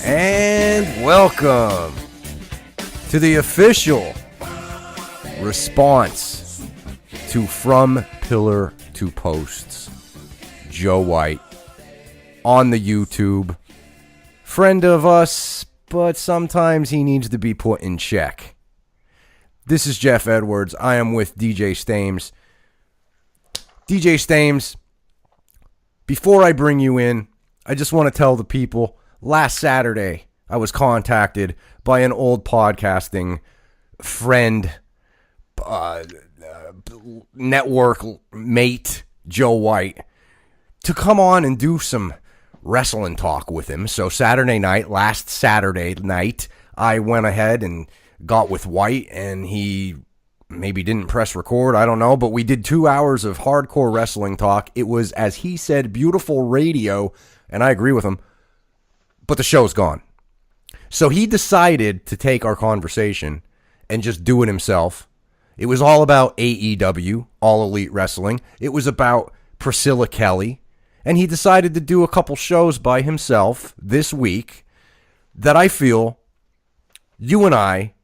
And welcome to the official response to From Pillar to Posts. Joe White on the YouTube. Friend of us, but sometimes he needs to be put in check. This is Jeff Edwards. I am with DJ Stames. DJ Stames, before I bring you in, I just want to tell the people, last Saturday, I was contacted by an old podcasting friend, network mate, Joe White, to come on and do some wrestling talk with him. So last Saturday night, I went ahead and got with White, and he maybe didn't press record, I don't know, but we did 2 hours of hardcore wrestling talk. It was, as he said, beautiful radio, and I agree with him. But the show's gone. So he decided to take our conversation and just do it himself. It was all about AEW, All Elite Wrestling. It was about Priscilla Kelly. And he decided to do a couple shows by himself this week that I feel you and I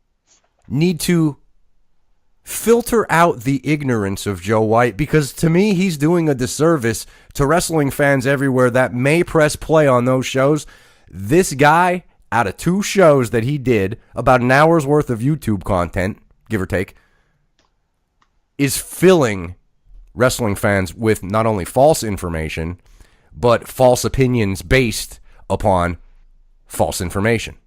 need to filter out the ignorance of Joe White, because to me, he's doing a disservice to wrestling fans everywhere that may press play on those shows. This guy, out of 2 shows that he did, about an hour's worth of YouTube content, give or take, is filling wrestling fans with not only false information, but false opinions based upon false information.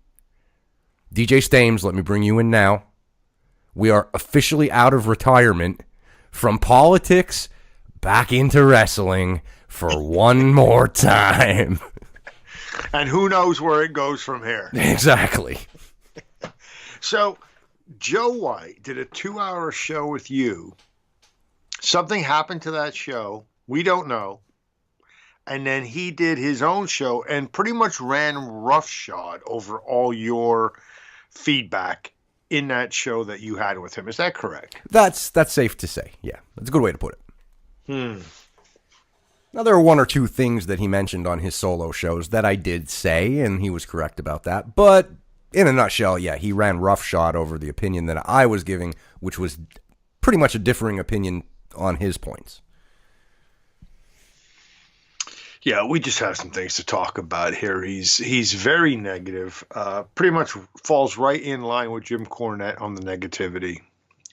DJ Stames, let me bring you in now. We are officially out of retirement from politics back into wrestling for one more time. And who knows where it goes from here. Exactly. So, Joe White did a 2-hour show with you. Something happened to that show. We don't know. And then he did his own show and pretty much ran roughshod over all your feedback in that show that you had with him. Is that correct? That's safe to say. Yeah, that's a good way to put it. Now, there are 1 or 2 things that he mentioned on his solo shows that I did say, and he was correct about that. But in a nutshell, yeah, he ran roughshod over the opinion that I was giving, which was pretty much a differing opinion on his points. Yeah, we just have some things to talk about here. He's very negative, pretty much falls right in line with Jim Cornette on the negativity.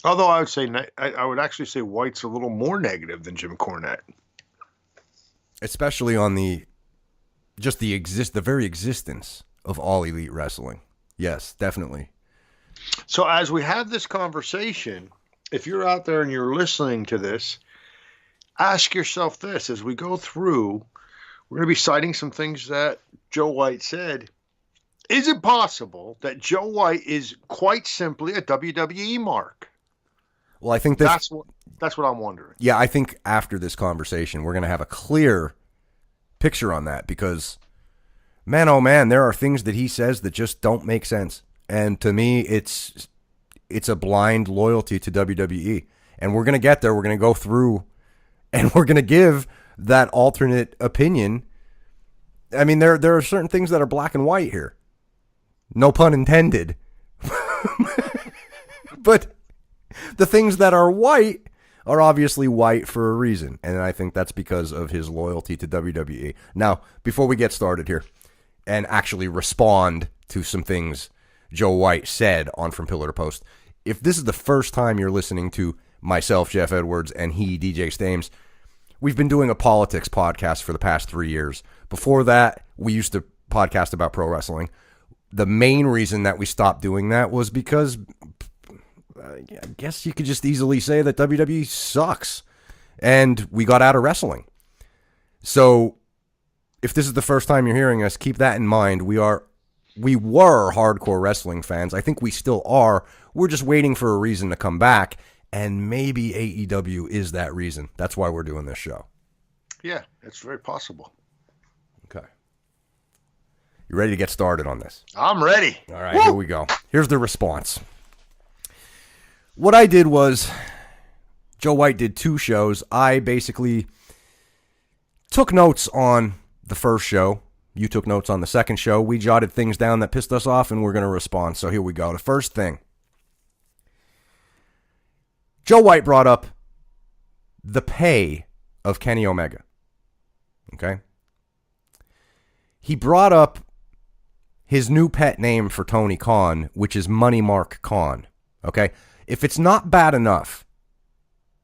Although I would actually say White's a little more negative than Jim Cornette. Especially on the very existence of All Elite Wrestling. Yes, definitely. So as we have this conversation, if you're out there and you're listening to this, ask yourself this as we go through. We're going to be citing some things that Joe White said. Is it possible that Joe White is quite simply a WWE mark? Well, I think that's what I'm wondering. Yeah, I think after this conversation, we're going to have a clear picture on that, because, man, oh man, there are things that he says that just don't make sense. And to me, it's a blind loyalty to WWE. And we're going to get there. We're going to go through, and we're going to give that alternate opinion. I mean, there are certain things that are black and white here. No pun intended. But the things that are white are obviously white for a reason. And I think that's because of his loyalty to WWE. Now, before we get started here and actually respond to some things Joe White said on From Pillar to Post, if this is the first time you're listening to myself, Jeff Edwards, and he, DJ Stames, we've been doing a politics podcast for the past 3 years. Before that, we used to podcast about pro wrestling. The main reason that we stopped doing that was because I guess you could just easily say that WWE sucks, and we got out of wrestling. So if this is the first time you're hearing us, keep that in mind. We were hardcore wrestling fans. I think we still are. We're just waiting for a reason to come back. And maybe AEW is that reason. That's why we're doing this show. Yeah, it's very possible. Okay. You ready to get started on this? I'm ready. All right, Here we go. Here's the response. What I did was, Joe White did 2 shows. I basically took notes on the first show You took notes on the second show. We jotted things down that pissed us off, and we're going to respond. So here we go. The first thing. Joe White brought up the pay of Kenny Omega. Okay? He brought up his new pet name for Tony Khan, which is Money Mark Khan. Okay? If it's not bad enough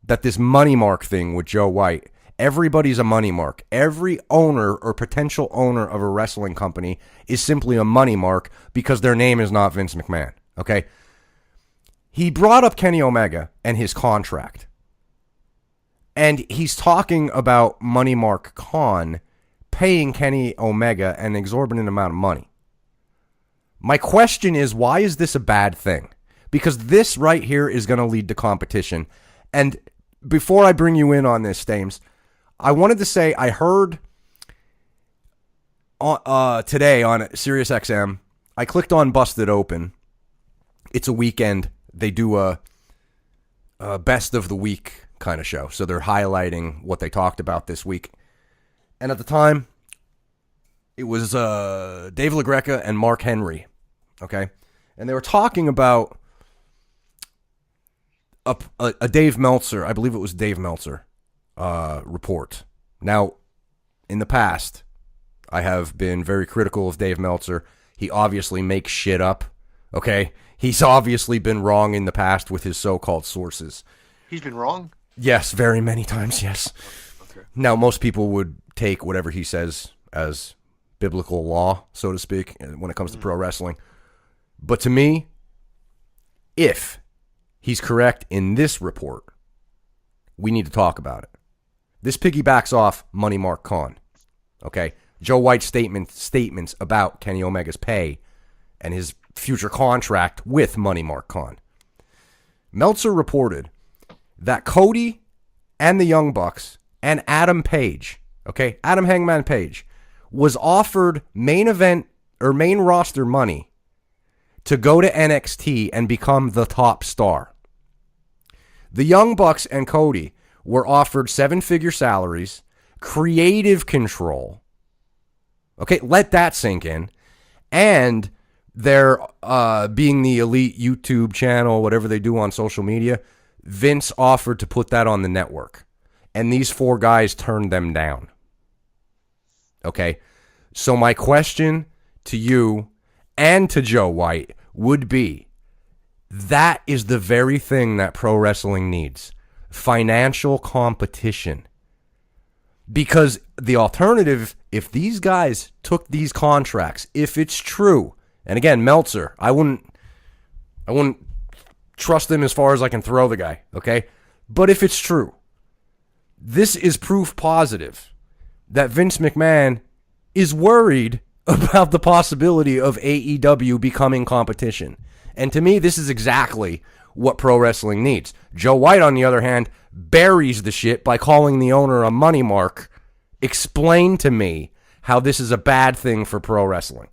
that this Money Mark thing with Joe White, everybody's a money mark. Every owner or potential owner of a wrestling company is simply a money mark because their name is not Vince McMahon. Okay? He brought up Kenny Omega and his contract. And he's talking about Money Mark Khan paying Kenny Omega an exorbitant amount of money. My question is, why is this a bad thing? Because this right here is going to lead to competition. And before I bring you in on this, Stames, I wanted to say I heard today on SiriusXM, I clicked on Busted Open. It's a weekend. They do a best of the week kind of show. So they're highlighting what they talked about this week. And at the time, it was Dave LaGreca and Mark Henry. Okay? And they were talking about a Dave Meltzer, I believe it was Dave Meltzer, report. Now, in the past, I have been very critical of Dave Meltzer. He obviously makes shit up. Okay? He's obviously been wrong in the past with his so-called sources. He's been wrong? Yes, very many times, yes. Okay. Now, most people would take whatever he says as biblical law, so to speak, when it comes to pro wrestling. But to me, if he's correct in this report, we need to talk about it. This piggybacks off Money Mark Khan. Okay? Joe White's statements about Kenny Omega's pay and his future contract with Money Mark Khan. Meltzer reported that Cody and the Young Bucks and Adam Page, okay, Adam Hangman Page, was offered main event or main roster money to go to NXT and become the top star. The Young Bucks and Cody were offered 7-figure salaries, creative control. Okay, let that sink in. And they're being the elite YouTube channel, whatever they do on social media, Vince offered to put that on the network. And these 4 guys turned them down. Okay? So my question to you and to Joe White would be, that is the very thing that pro wrestling needs. Financial competition. Because the alternative, if these guys took these contracts, if it's true, and again, Meltzer, I wouldn't trust him as far as I can throw the guy, okay? But if it's true, this is proof positive that Vince McMahon is worried about the possibility of AEW becoming competition. And to me, this is exactly what pro wrestling needs. Joe White, on the other hand, buries the shit by calling the owner a money mark. Explain to me how this is a bad thing for pro wrestling.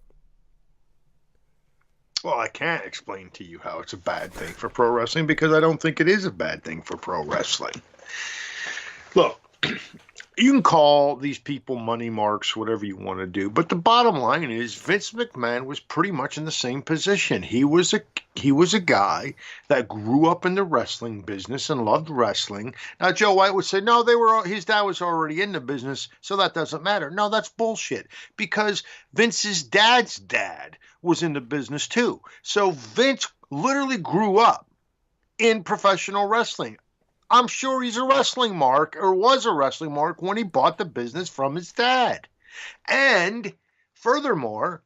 Well, I can't explain to you how it's a bad thing for pro wrestling because I don't think it is a bad thing for pro wrestling. Look, you can call these people money marks, whatever you want to do, but the bottom line is Vince McMahon was pretty much in the same position. He was a guy that grew up in the wrestling business and loved wrestling. Now, Joe White would say, no, his dad was already in the business, so that doesn't matter. No, that's bullshit, because Vince's dad's dad was in the business too. So Vince literally grew up in professional wrestling. I'm sure he's a wrestling mark or was a wrestling mark when he bought the business from his dad. And furthermore,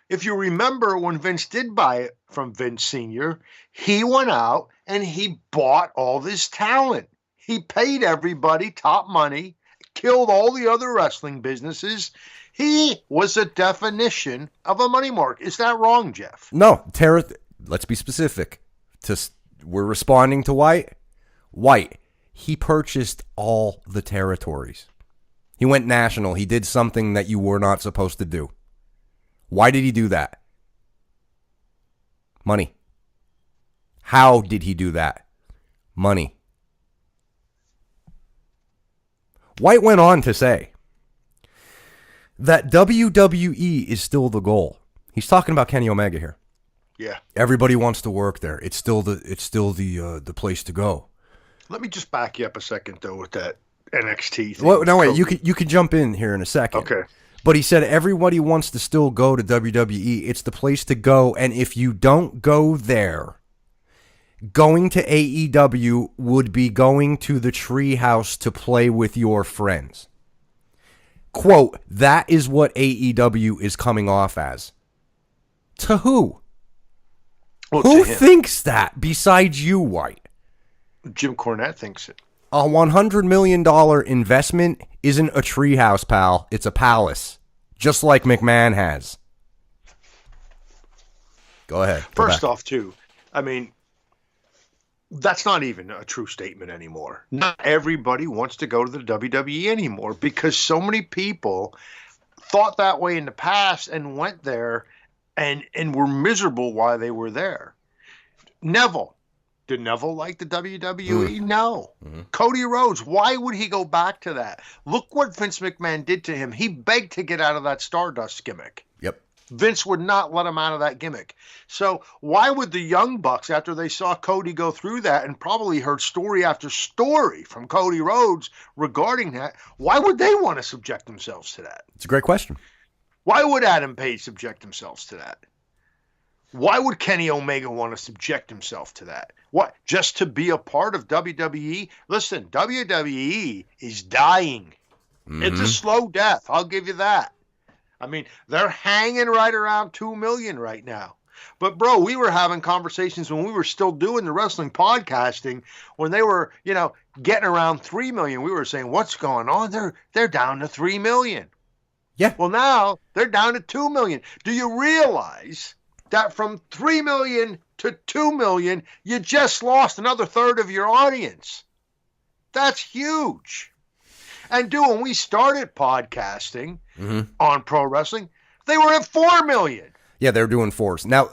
if you remember when Vince did buy it from Vince Sr., he went out and he bought all this talent. He paid everybody top money, killed all the other wrestling businesses. He was a definition of a money mark. Is that wrong, Jeff? No, let's be specific. We're responding to White. White, he purchased all the territories. He went national. He did something that you were not supposed to do. Why did he do that? Money. How did he do that? Money. White went on to say that WWE is still the goal. He's talking about Kenny Omega here. Yeah. Everybody wants to work there. It's still the place to go. Let me just back you up a second though with that NXT thing. Well, no, wait. You could jump in here in a second. Okay. But he said everybody wants to still go to WWE. It's the place to go, and if you don't go there, going to AEW would be going to the treehouse to play with your friends. Quote, that is what AEW is coming off as. To who? Well, Who thinks that besides you, White? Jim Cornette thinks it. A $100 million investment isn't a treehouse, pal. It's a palace, just like McMahon has. Go ahead. First off, too, I mean, that's not even a true statement anymore. Not everybody wants to go to the WWE anymore because so many people thought that way in the past and went there and were miserable while they were there. Neville. Did Neville like the WWE? No. Mm-hmm. Cody Rhodes, why would he go back to that? Look what Vince McMahon did to him. He begged to get out of that Stardust gimmick. Yep. Vince would not let him out of that gimmick. So why would the Young Bucks, after they saw Cody go through that and probably heard story after story from Cody Rhodes regarding that, why would they want to subject themselves to that? It's a great question. Why would Adam Page subject themselves to that? Why would Kenny Omega want to subject himself to that? What? Just to be a part of WWE? Listen, WWE is dying. Mm-hmm. It's a slow death. I'll give you that. I mean, they're hanging right around 2 million right now. But, bro, we were having conversations when we were still doing the wrestling podcasting when they were, getting around 3 million. We were saying, what's going on? They're down to 3 million. Yeah. Well, now they're down to 2 million. Do you realize that from 3 million to 2 million, you just lost another third of your audience? That's huge. And when we started podcasting on pro wrestling, they were at 4 million. Yeah, they're doing fours. Now,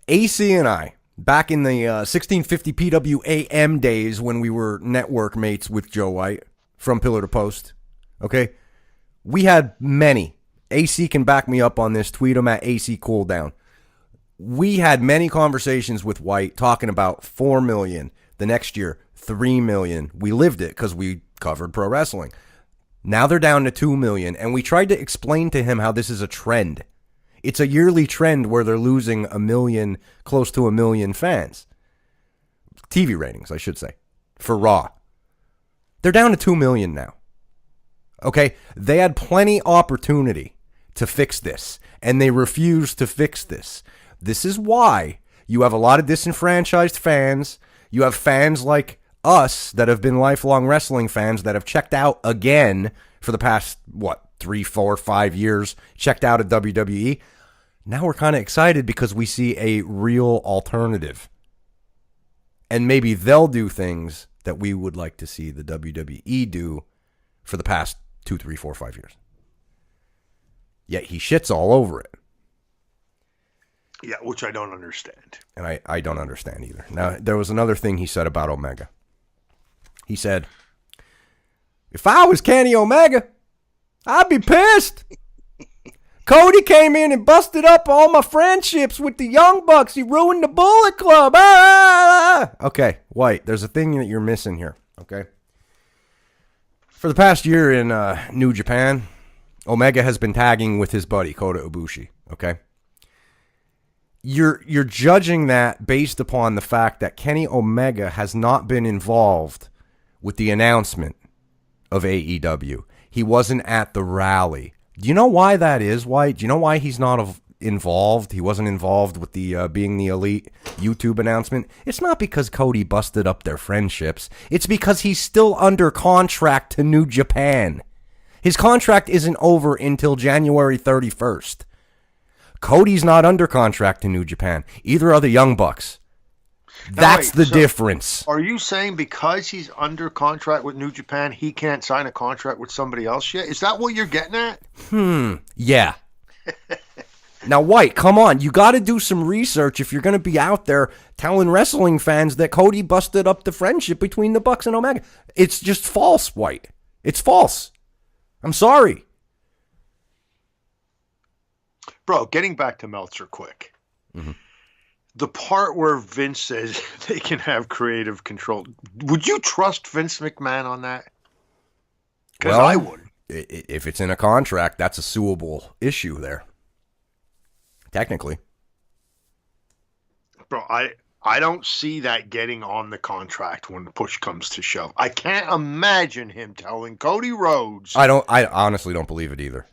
AC and I, back in the 1650 PWAM days when we were network mates with Joe White from Pillar to Post, okay, we had many. AC can back me up on this. Tweet him at AC Cooldown. We had many conversations with White talking about 4 million. The next year, 3 million. We lived it because we covered pro wrestling. Now they're down to 2 million, and we tried to explain to him how this is a trend. It's a yearly trend where they're losing 1 million, close to 1 million fans. TV ratings, I should say, for Raw. They're down to 2 million now. Okay, they had plenty opportunity to fix this, and they refused to fix this. This is why you have a lot of disenfranchised fans. You have fans like us that have been lifelong wrestling fans that have checked out again for the past, 3, 4, 5 years, checked out of WWE. Now we're kind of excited because we see a real alternative. And maybe they'll do things that we would like to see the WWE do for the past 2, 3, 4, 5 years. Yet he shits all over it. Yeah, which I don't understand. And I don't understand either. Now, there was another thing he said about Omega. He said, if I was Kenny Omega, I'd be pissed. Cody came in and busted up all my friendships with the Young Bucks. He ruined the Bullet Club. Okay, White, there's a thing that you're missing here, okay? For the past year in New Japan, Omega has been tagging with his buddy, Kota Ibushi, okay? You're judging that based upon the fact that Kenny Omega has not been involved with the announcement of AEW. He wasn't at the rally. Do you know why that is, White? Do you know why he's not involved? He wasn't involved with the Being the Elite YouTube announcement. It's not because Cody busted up their friendships. It's because he's still under contract to New Japan. His contract isn't over until January 31st. Cody's not under contract to New Japan. Either are the Young Bucks. That's the difference. Are you saying because he's under contract with New Japan, he can't sign a contract with somebody else yet? Is that what you're getting at? Yeah. Now, White, come on. You got to do some research if you're going to be out there telling wrestling fans that Cody busted up the friendship between the Bucks and Omega. It's just false, White. It's false. I'm sorry. Bro, getting back to Meltzer quick. Mm-hmm. The part where Vince says they can have creative control. Would you trust Vince McMahon on that? Because I wouldn't. If it's in a contract, that's a suable issue there. Technically. Bro, I don't see that getting on the contract when the push comes to shove. I can't imagine him telling Cody Rhodes. I honestly don't believe it either.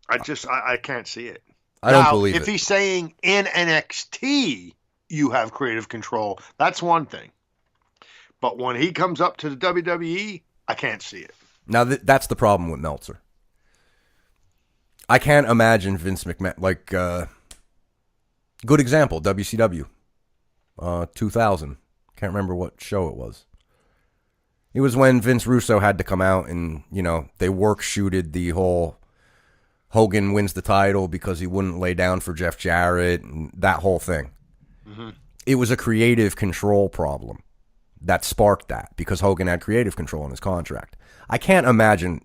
I can't see it. I don't believe it. If he's saying in NXT you have creative control, that's one thing. But when he comes up to the WWE, I can't see it. Now, that's the problem with Meltzer. I can't imagine Vince McMahon, like, good example, WCW, 2000. Can't remember what show it was. It was when Vince Russo had to come out and, they work-shooted the whole Hogan wins the title because he wouldn't lay down for Jeff Jarrett and that whole thing. Mm-hmm. It was a creative control problem that sparked that because Hogan had creative control in his contract. I can't imagine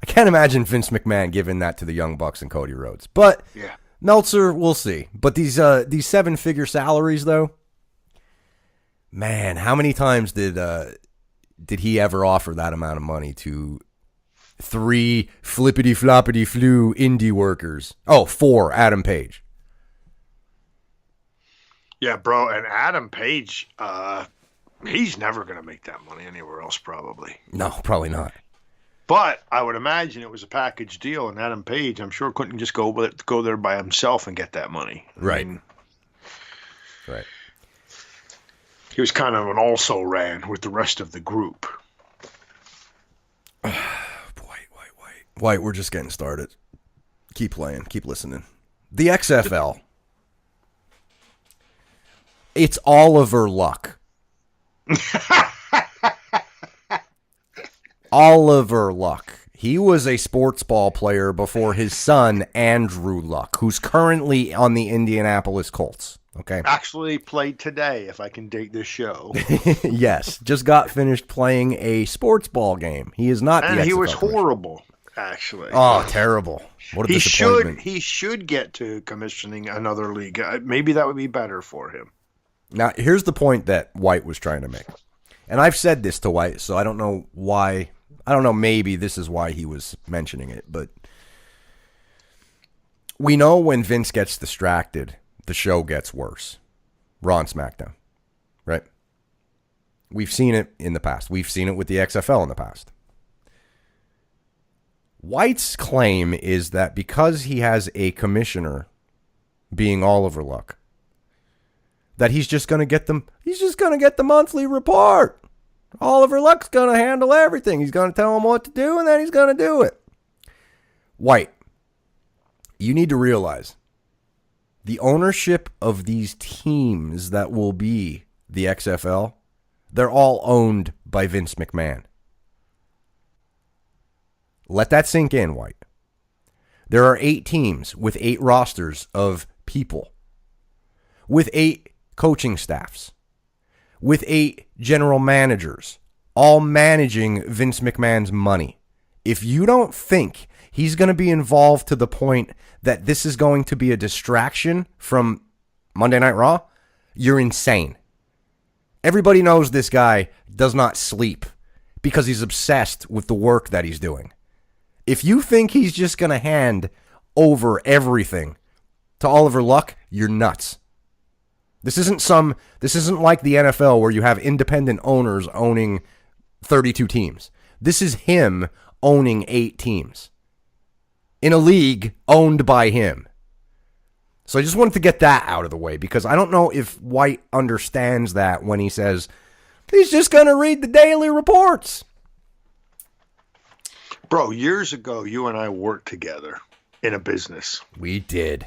Vince McMahon giving that to the Young Bucks and Cody Rhodes. But yeah. Meltzer, we'll see. But these 7-figure salaries, though, man, how many times did he ever offer that amount of money to 3 flippity-floppity-flu indie workers? Oh, 4, Adam Page. Yeah, bro, and Adam Page, he's never going to make that money anywhere else, probably. No, probably not. But I would imagine it was a package deal, and Adam Page, I'm sure, couldn't just go there by himself and get that money. Right. Right. He was kind of an also-ran with the rest of the group. White, we're just getting started. Keep playing. Keep listening. The XFL. It's Oliver Luck. Oliver Luck. He was a sports ball player before his son, Andrew Luck, who's currently on the Indianapolis Colts. Okay. Actually played today, if I can date this show. Yes. Just got finished playing a sports ball game. He is not the XFL. And he was horrible, actually. Oh, terrible. What a disappointment. He should get to commissioning another league. Maybe that would be better for him. Now, here's the point that White was trying to make. And I've said this to White, so I don't know why. I don't know, maybe this is why he was mentioning it. But we know when Vince gets distracted, the show gets worse. Raw and SmackDown. Right? We've seen it in the past. We've seen it with the XFL in the past. White's claim is that because he has a commissioner being Oliver Luck, that he's just going to get them. He's just going to get the monthly report. Oliver Luck's going to handle everything. He's going to tell him what to do, and then he's going to do it. White, you need to realize the ownership of these teams that will be the XFL, they're all owned by Vince McMahon. Let that sink in, White. There are 8 teams with 8 rosters of people, with 8 coaching staffs, with 8 general managers, all managing Vince McMahon's money. If you don't think he's going to be involved to the point that this is going to be a distraction from Monday Night Raw, you're insane. Everybody knows this guy does not sleep because he's obsessed with the work that he's doing. If you think he's just going to hand over everything to Oliver Luck, you're nuts. This isn't like the NFL where you have independent owners owning 32 teams. This is him owning 8 teams in a league owned by him. So I just wanted to get that out of the way because I don't know if White understands that when he says he's just going to read the daily reports. Bro, years ago, you and I worked together in a business. We did.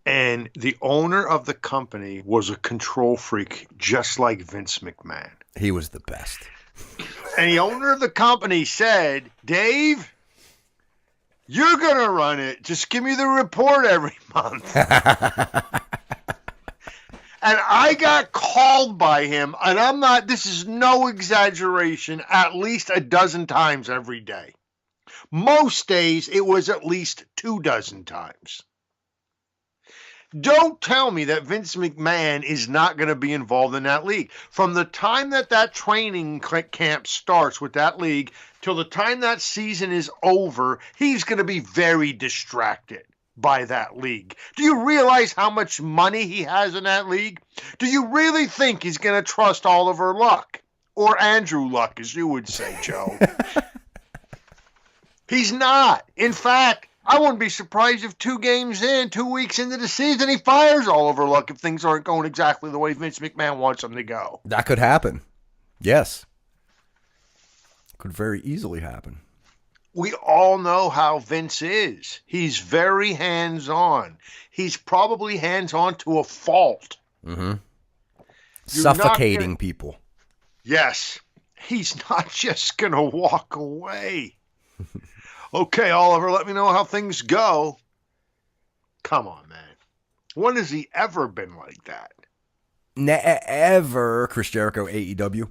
And the owner of the company was a control freak, just like Vince McMahon. He was the best. And the owner of the company said, Dave, you're going to run it. Just give me the report every month. And I got called by him, and this is no exaggeration, at least a dozen times every day. Most days, it was at least 24 times. Don't tell me that Vince McMahon is not going to be involved in that league. From the time that training camp starts with that league till the time that season is over, he's going to be very distracted by that league. Do you realize how much money he has in that league? Do you really think he's going to trust Oliver Luck? Or Andrew Luck, as you would say, Joe. He's not. In fact, I wouldn't be surprised if 2 weeks into the season, he fires Oliver Luck if things aren't going exactly the way Vince McMahon wants them to go. That could happen. Yes. Could very easily happen. We all know how Vince is. He's very hands-on. He's probably hands-on to a fault. Mm-hmm. Suffocating people. Yes. He's not just going to walk away. Okay, Oliver, let me know how things go. Come on, man. When has he ever been like that? Never. Chris Jericho, AEW.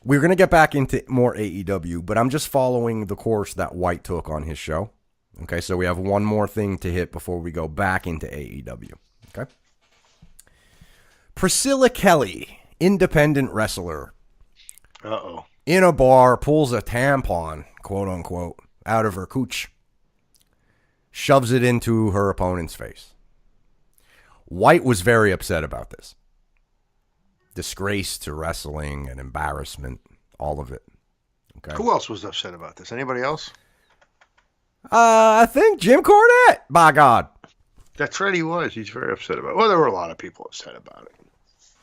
We're going to get back into more AEW, but I'm just following the course that White took on his show. Okay, so we have one more thing to hit before we go back into AEW. Okay. Priscilla Kelly, independent wrestler. Uh-oh. In a bar, pulls a tampon, quote unquote, out of her cooch. Shoves it into her opponent's face. White was very upset about this. Disgrace to wrestling and embarrassment, all of it. Okay. Who else was upset about this? Anybody else? I think Jim Cornette, by God. That's right, he was. He's very upset about it. Well, there were a lot of people upset about it.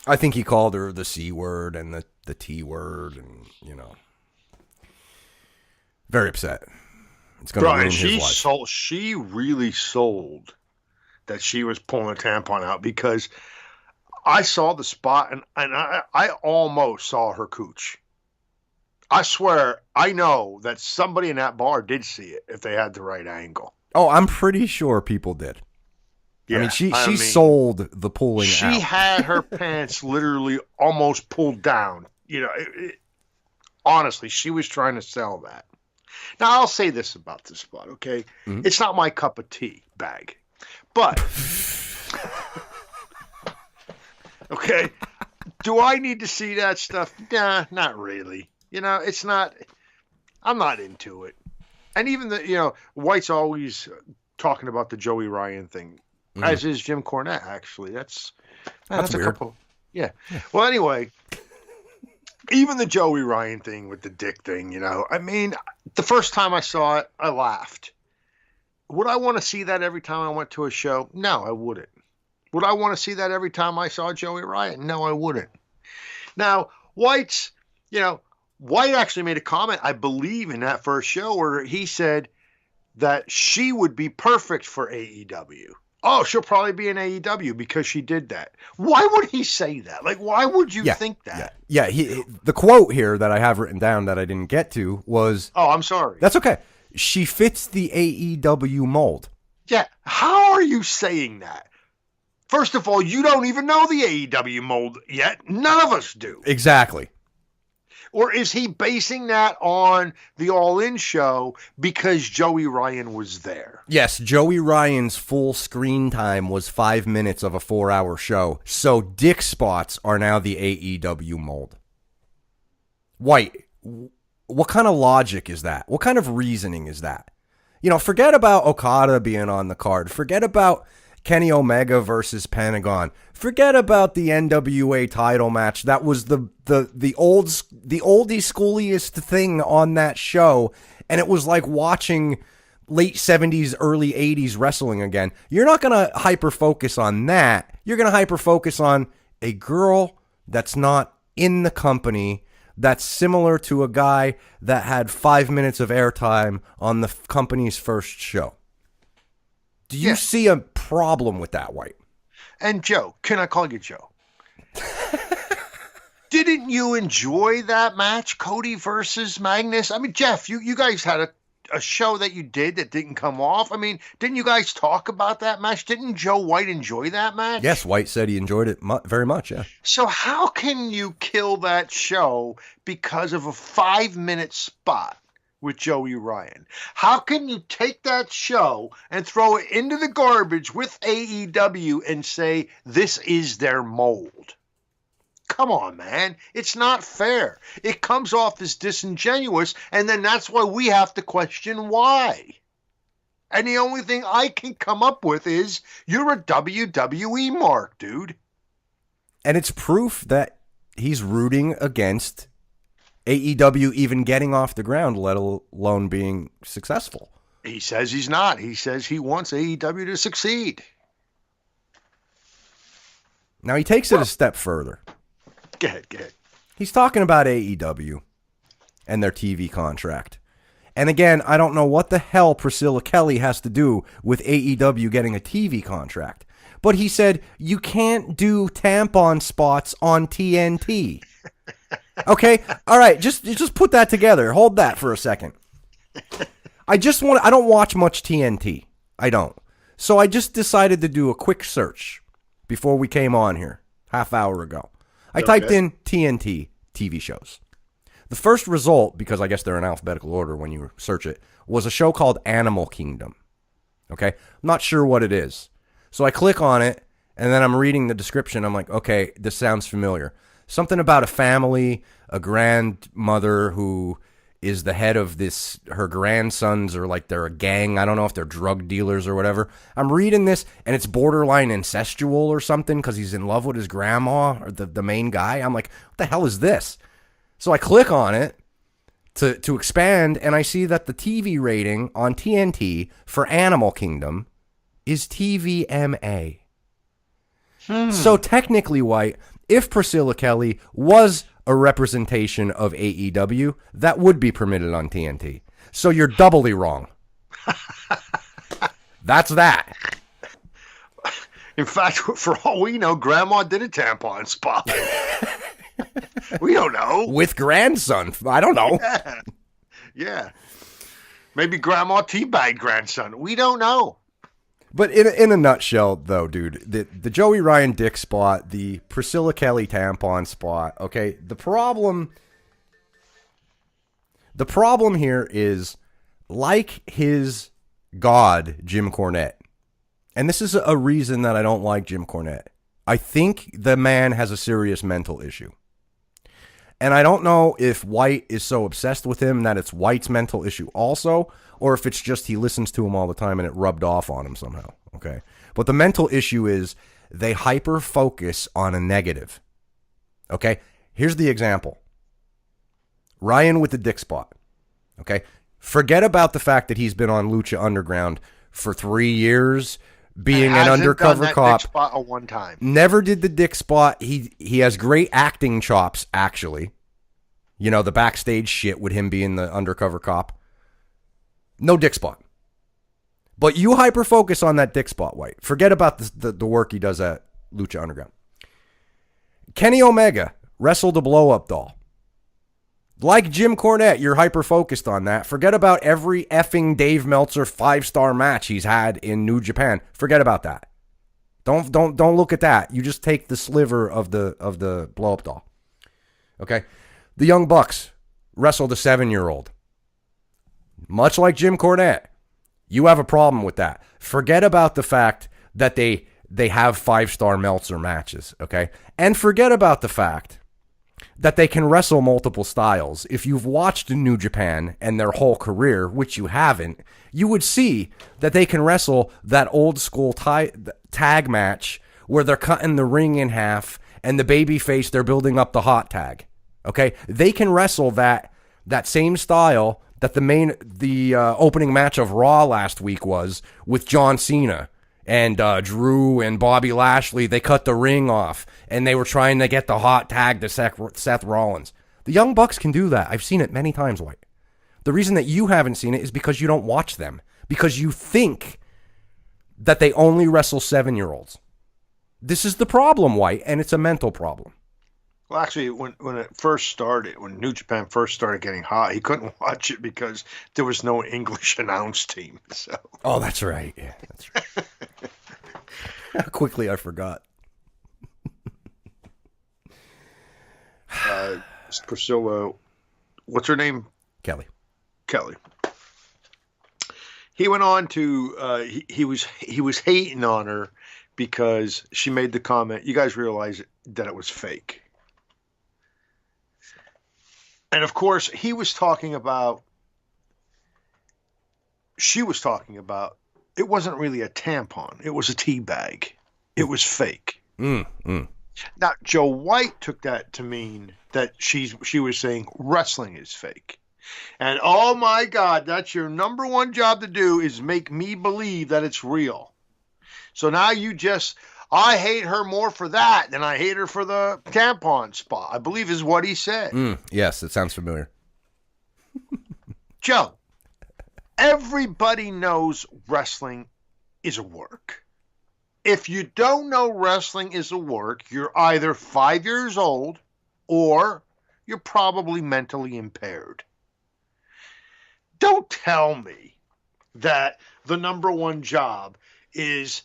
I think he called her the C word and the T word and, very upset. It's going to ruin his life. She really sold that she was pulling a tampon out because I saw the spot and I almost saw her cooch. I swear, I know that somebody in that bar did see it if they had the right angle. Oh, I'm pretty sure people did. Yeah, I mean, she sold the pulling out. She had her pants literally almost pulled down. Honestly, she was trying to sell that. Now, I'll say this about this spot, okay? Mm-hmm. It's not my cup of tea bag. But, okay, do I need to see that stuff? Nah, not really. It's not, I'm not into it. And even White's always talking about the Joey Ryan thing, as is Jim Cornette, actually. That's weird. A couple. Yeah. Well, anyway, even the Joey Ryan thing with the dick thing, I mean, the first time I saw it, I laughed. Would I want to see that every time I went to a show? No, I wouldn't. Would I want to see that every time I saw Joey Ryan? No, I wouldn't. Now, White actually made a comment, I believe, in that first show where he said that she would be perfect for AEW. Oh, she'll probably be in AEW because she did that. Why would he say that? Like, why would you think that? Yeah. The quote here that I have written down that I didn't get to was... Oh, I'm sorry. That's okay. She fits the AEW mold. Yeah. How are you saying that? First of all, you don't even know the AEW mold yet. None of us do. Exactly. Or is he basing that on the All In show because Joey Ryan was there? Yes, Joey Ryan's full screen time was 5 minutes of a 4-hour show. So dick spots are now the AEW mold. White, what kind of logic is that? What kind of reasoning is that? Forget about Okada being on the card. Forget about Kenny Omega versus Pentagon. Forget about the NWA title match. That was the oldie schooliest thing on that show, and it was like watching late 70s, early 80s wrestling again. You're not going to hyper focus on that. You're going to hyper focus on a girl that's not in the company, that's similar to a guy that had 5 minutes of airtime on the company's first show. Do you see a problem with that, White? And Joe, can I call you Joe? Didn't you enjoy that match, Cody versus Magnus? I mean, Jeff, you guys had a show that you did that didn't come off. I mean, didn't you guys talk about that match? Didn't Joe White enjoy that match? Yes, White said he enjoyed it very much, yeah. So how can you kill that show because of a 5-minute spot with Joey Ryan? How can you take that show and throw it into the garbage with AEW and say this is their mold? Come on, man. It's not fair. It comes off as disingenuous, and then that's why we have to question why. And the only thing I can come up with is you're a WWE mark, dude. And it's proof that he's rooting against AEW even getting off the ground, let alone being successful. He says he's not. He says he wants AEW to succeed. Now he takes it a step further. Go ahead. He's talking about AEW and their TV contract. And again, I don't know what the hell Priscilla Kelly has to do with AEW getting a TV contract. But he said, you can't do tampon spots on TNT. Okay? All right, just put that together. Hold that for a second. I don't watch much TNT. I don't. So I just decided to do a quick search before we came on here, half hour ago. I typed in TNT TV shows. The first result, because I guess they're in alphabetical order when you search it, was a show called Animal Kingdom. Okay? I'm not sure what it is. So I click on it, and then I'm reading the description. I'm like, okay, this sounds familiar. Something about a family, a grandmother who is the head of this, her grandsons are like, they're a gang. I don't know if they're drug dealers or whatever. I'm reading this, and it's borderline incestual or something because he's in love with his grandma, or the main guy. I'm like, what the hell is this? So I click on it to expand, and I see that the TV rating on TNT for Animal Kingdom is TVMA. So technically, White, if Priscilla Kelly was a representation of AEW, that would be permitted on TNT. So you're doubly wrong. That's that. In fact, for all we know, Grandma did a tampon spot. We don't know. With grandson. I don't know. Yeah. Maybe Grandma teabagged grandson. We don't know. But in a nutshell, though, dude, the Joey Ryan dick spot, the Priscilla Kelly tampon spot, okay, the problem here is, like his god, Jim Cornette, and this is a reason that I don't like Jim Cornette. I think the man has a serious mental issue. And I don't know if White is so obsessed with him that it's White's mental issue also, or if it's just he listens to him all the time and it rubbed off on him somehow, okay? But the mental issue is they hyper-focus on a negative, okay? Here's the example. Ryan with the dick spot, okay? Forget about the fact that he's been on Lucha Underground for 3 years, being an undercover cop. Dick spot at one time. Never did the dick spot. He has great acting chops, actually. You know, the backstage shit with him being the undercover cop. No dick spot. But you hyper-focus on that dick spot, White. Forget about the work he does at Lucha Underground. Kenny Omega wrestled a blow-up doll. Like Jim Cornette, you're hyper-focused on that. Forget about every effing Dave Meltzer 5-star match he's had in New Japan. Forget about that. Don't look at that. You just take the sliver of the blow-up doll. Okay? The Young Bucks wrestled a 7-year-old. Much like Jim Cornette, you have a problem with that. Forget about the fact that they have 5-star Meltzer matches, okay? And forget about the fact that they can wrestle multiple styles. If you've watched New Japan and their whole career, which you haven't, you would see that they can wrestle that old school tag match where they're cutting the ring in half and the baby face, they're building up the hot tag. Okay? They can wrestle that same style that the opening match of Raw last week was with John Cena and Drew and Bobby Lashley. They cut the ring off and they were trying to get the hot tag to Seth Rollins. The Young Bucks can do that. I've seen it many times, White. The reason that you haven't seen it is because you don't watch them. Because you think that they only wrestle 7-year-olds. This is the problem, White, and it's a mental problem. Well, actually, when it first started, when New Japan first started getting hot, he couldn't watch it because there was no English announce team. So. Oh, that's right. Yeah, that's right. How quickly I forgot. Priscilla, what's her name? Kelly. Kelly. He went on to he was hating on her because she made the comment. You guys realize that it was fake, and of course she was talking about. It wasn't really a tampon. It was a tea bag. It was fake. Now Joe White took that to mean that she was saying wrestling is fake. And oh my God, that's your number one job to do, is make me believe that it's real. So now I hate her more for that than I hate her for the tampon spot, I believe is what he said. Yes, it sounds familiar. Joe, everybody knows wrestling is a work. If you don't know wrestling is a work, you're either 5 years old or you're probably mentally impaired. Don't tell me that the number one job is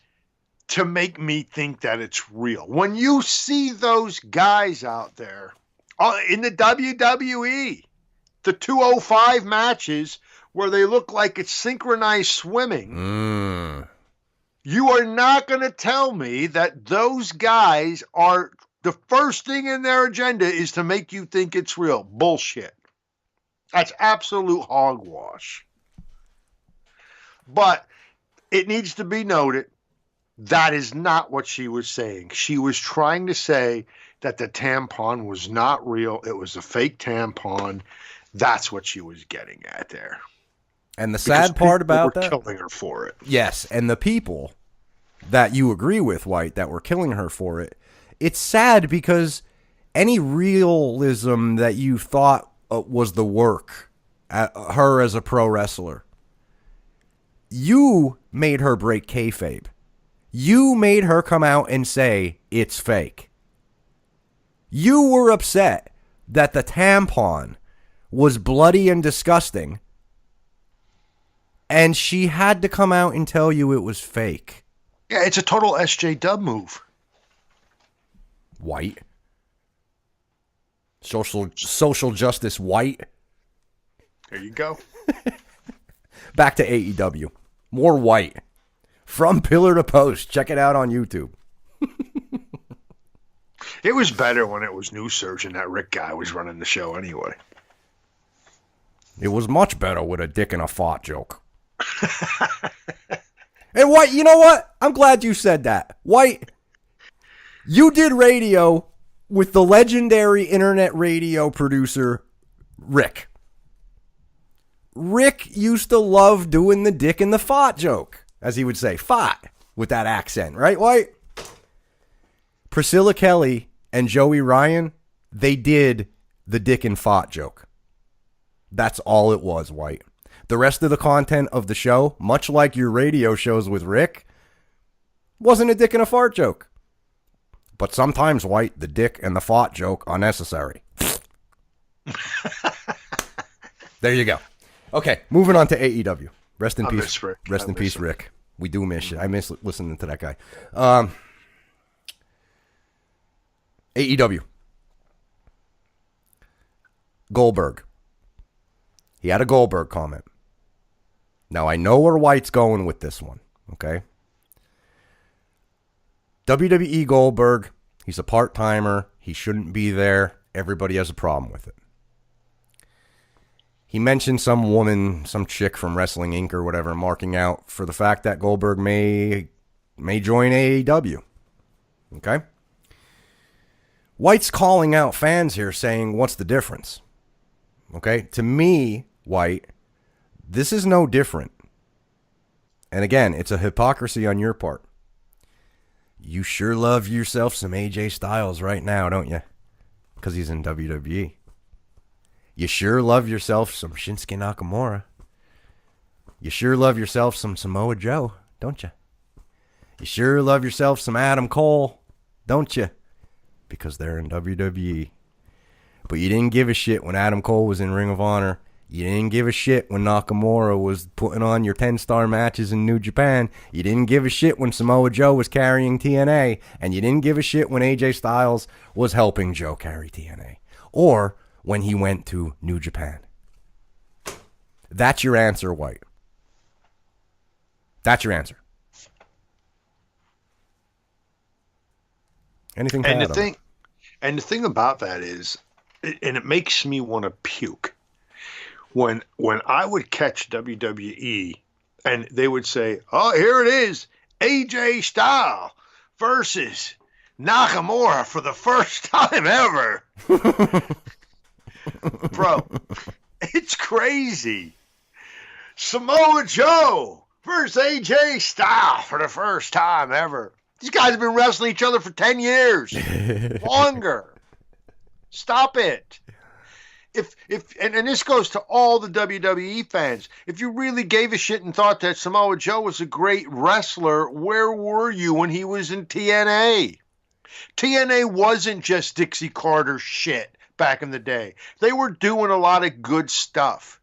to make me think that it's real. When you see those guys out there in the WWE, the 205 matches where they look like it's synchronized swimming, you are not going to tell me that those guys are the first thing in their agenda is to make you think it's real. Bullshit. That's absolute hogwash. But it needs to be noted, that is not what she was saying. She was trying to say that the tampon was not real. It was a fake tampon. That's what she was getting at there. And the sad part about that, killing her for it. Yes, and the people that you agree with, White, that were killing her for it, it's sad because any realism that you thought was the work at her as a pro wrestler, you made her break kayfabe. You made her come out and say it's fake. You were upset that the tampon was bloody and disgusting, and she had to come out and tell you it was fake. Yeah, it's a total SJW move. White. Social justice White. There you go. Back to AEW. More White. From pillar to post. Check it out on YouTube. It was better when it was News Surgeon. That Rick guy was running the show anyway. It was much better with a dick and a fart joke. And White, you know what? I'm glad you said that. White, you did radio with the legendary internet radio producer, Rick. Rick used to love doing the dick and the fart joke, as he would say, fart, with that accent, right, White? Priscilla Kelly and Joey Ryan, they did the dick and fart joke. That's all it was, White. The rest of the content of the show, much like your radio shows with Rick, wasn't a dick and a fart joke. But sometimes, White, the dick and the fart joke are necessary. There you go. Okay, moving on to AEW. Rest in peace. Rest in peace, Rick. We do miss you. I miss listening to that guy. AEW. Goldberg. He had a Goldberg comment. Now, I know where White's going with this one, okay? WWE Goldberg, he's a part-timer. He shouldn't be there. Everybody has a problem with it. He mentioned some woman, some chick from Wrestling Inc. or whatever, marking out for the fact that Goldberg may join AEW. Okay? White's calling out fans here saying, what's the difference? Okay? To me, White, this is no different. And again, it's a hypocrisy on your part. You sure love yourself some AJ Styles right now, don't you? Because he's in WWE. You sure love yourself some Shinsuke Nakamura. You sure love yourself some Samoa Joe, don't you? You sure love yourself some Adam Cole, don't you? Because they're in WWE. But you didn't give a shit when Adam Cole was in Ring of Honor. You didn't give a shit when Nakamura was putting on your 10-star matches in New Japan. You didn't give a shit when Samoa Joe was carrying TNA. And you didn't give a shit when AJ Styles was helping Joe carry TNA. Or when he went to New Japan. That's your answer, White. That's your answer. Anything to And add the on thing, it? and the thing about that is, and it makes me want to puke. When I would catch WWE, and they would say, "Oh, here it is, AJ Styles versus Nakamura for the first time ever," bro, it's crazy. Samoa Joe versus AJ Styles for the first time ever. These guys have been wrestling each other for 10 years. Longer. Stop it. If and this goes to all the WWE fans. If you really gave a shit and thought that Samoa Joe was a great wrestler, where were you when he was in TNA? TNA wasn't just Dixie Carter shit back in the day. They were doing a lot of good stuff.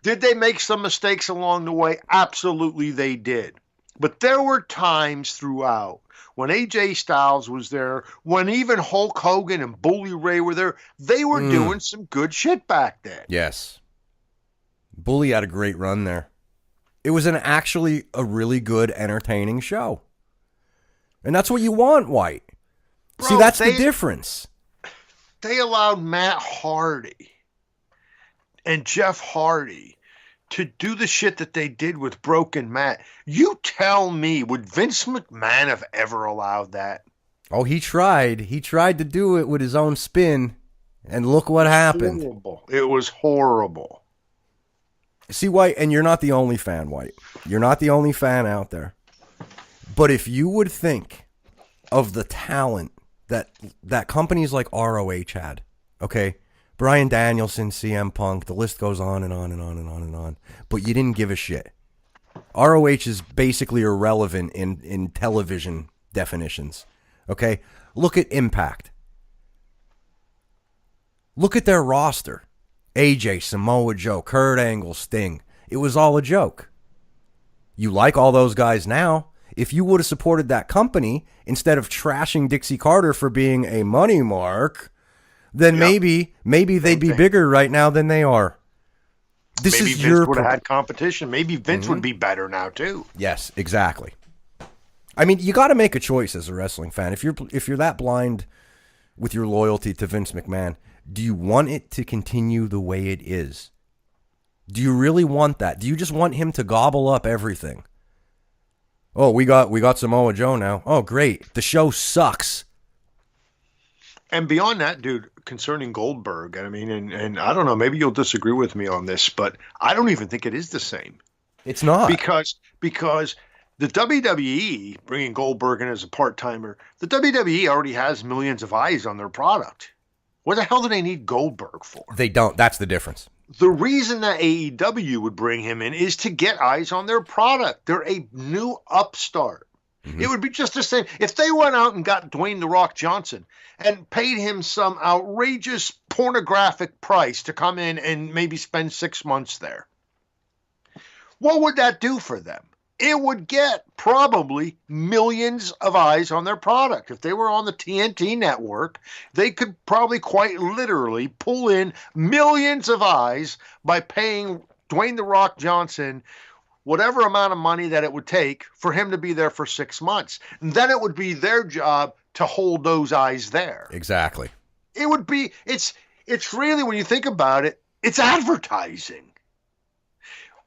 Did they make some mistakes along the way? Absolutely they did. But there were times throughout when AJ Styles was there, when even Hulk Hogan and Bully Ray were there, they were doing some good shit back then. Yes. Bully had a great run there. It was actually a really good, entertaining show. And that's what you want, White. Bro, see, that's the difference. They allowed Matt Hardy and Jeff Hardy to do the shit that they did with Broken Matt. You tell me, would Vince McMahon have ever allowed that? Oh, he tried. He tried to do it with his own spin, and look what happened. Horrible. It was horrible. See, White, and you're not the only fan, White. You're not the only fan out there. But if you would think of the talent that companies like ROH had, okay? Bryan Danielson, CM Punk, the list goes on and on and on and on and on. But you didn't give a shit. ROH is basically irrelevant in television definitions. Okay? Look at Impact. Look at their roster. AJ, Samoa Joe, Kurt Angle, Sting. It was all a joke. You like all those guys now. If you would have supported that company instead of trashing Dixie Carter for being a money mark, then maybe they'd be bigger right now than they are. This maybe is Vince would have had competition. Maybe Vince would be better now too. Yes, exactly. I mean, you got to make a choice as a wrestling fan. If you're that blind with your loyalty to Vince McMahon, do you want it to continue the way it is? Do you really want that? Do you just want him to gobble up everything? Oh, we got Samoa Joe now. Oh, great. The show sucks. And beyond that, dude, concerning Goldberg, I mean, and I don't know, maybe you'll disagree with me on this, but I don't even think it is the same. It's not. Because the WWE, bringing Goldberg in as a part-timer, the WWE already has millions of eyes on their product. What the hell do they need Goldberg for? They don't. That's the difference. The reason that AEW would bring him in is to get eyes on their product. They're a new upstart. Mm-hmm. It would be just the same if they went out and got Dwayne "The Rock" Johnson and paid him some outrageous pornographic price to come in and maybe spend 6 months there. What would that do for them? It would get probably millions of eyes on their product. If they were on the TNT network, they could probably quite literally pull in millions of eyes by paying Dwayne "The Rock" Johnson whatever amount of money that it would take for him to be there for 6 months. And then it would be their job to hold those eyes there. Exactly. It would be, it's really, when you think about it, it's advertising.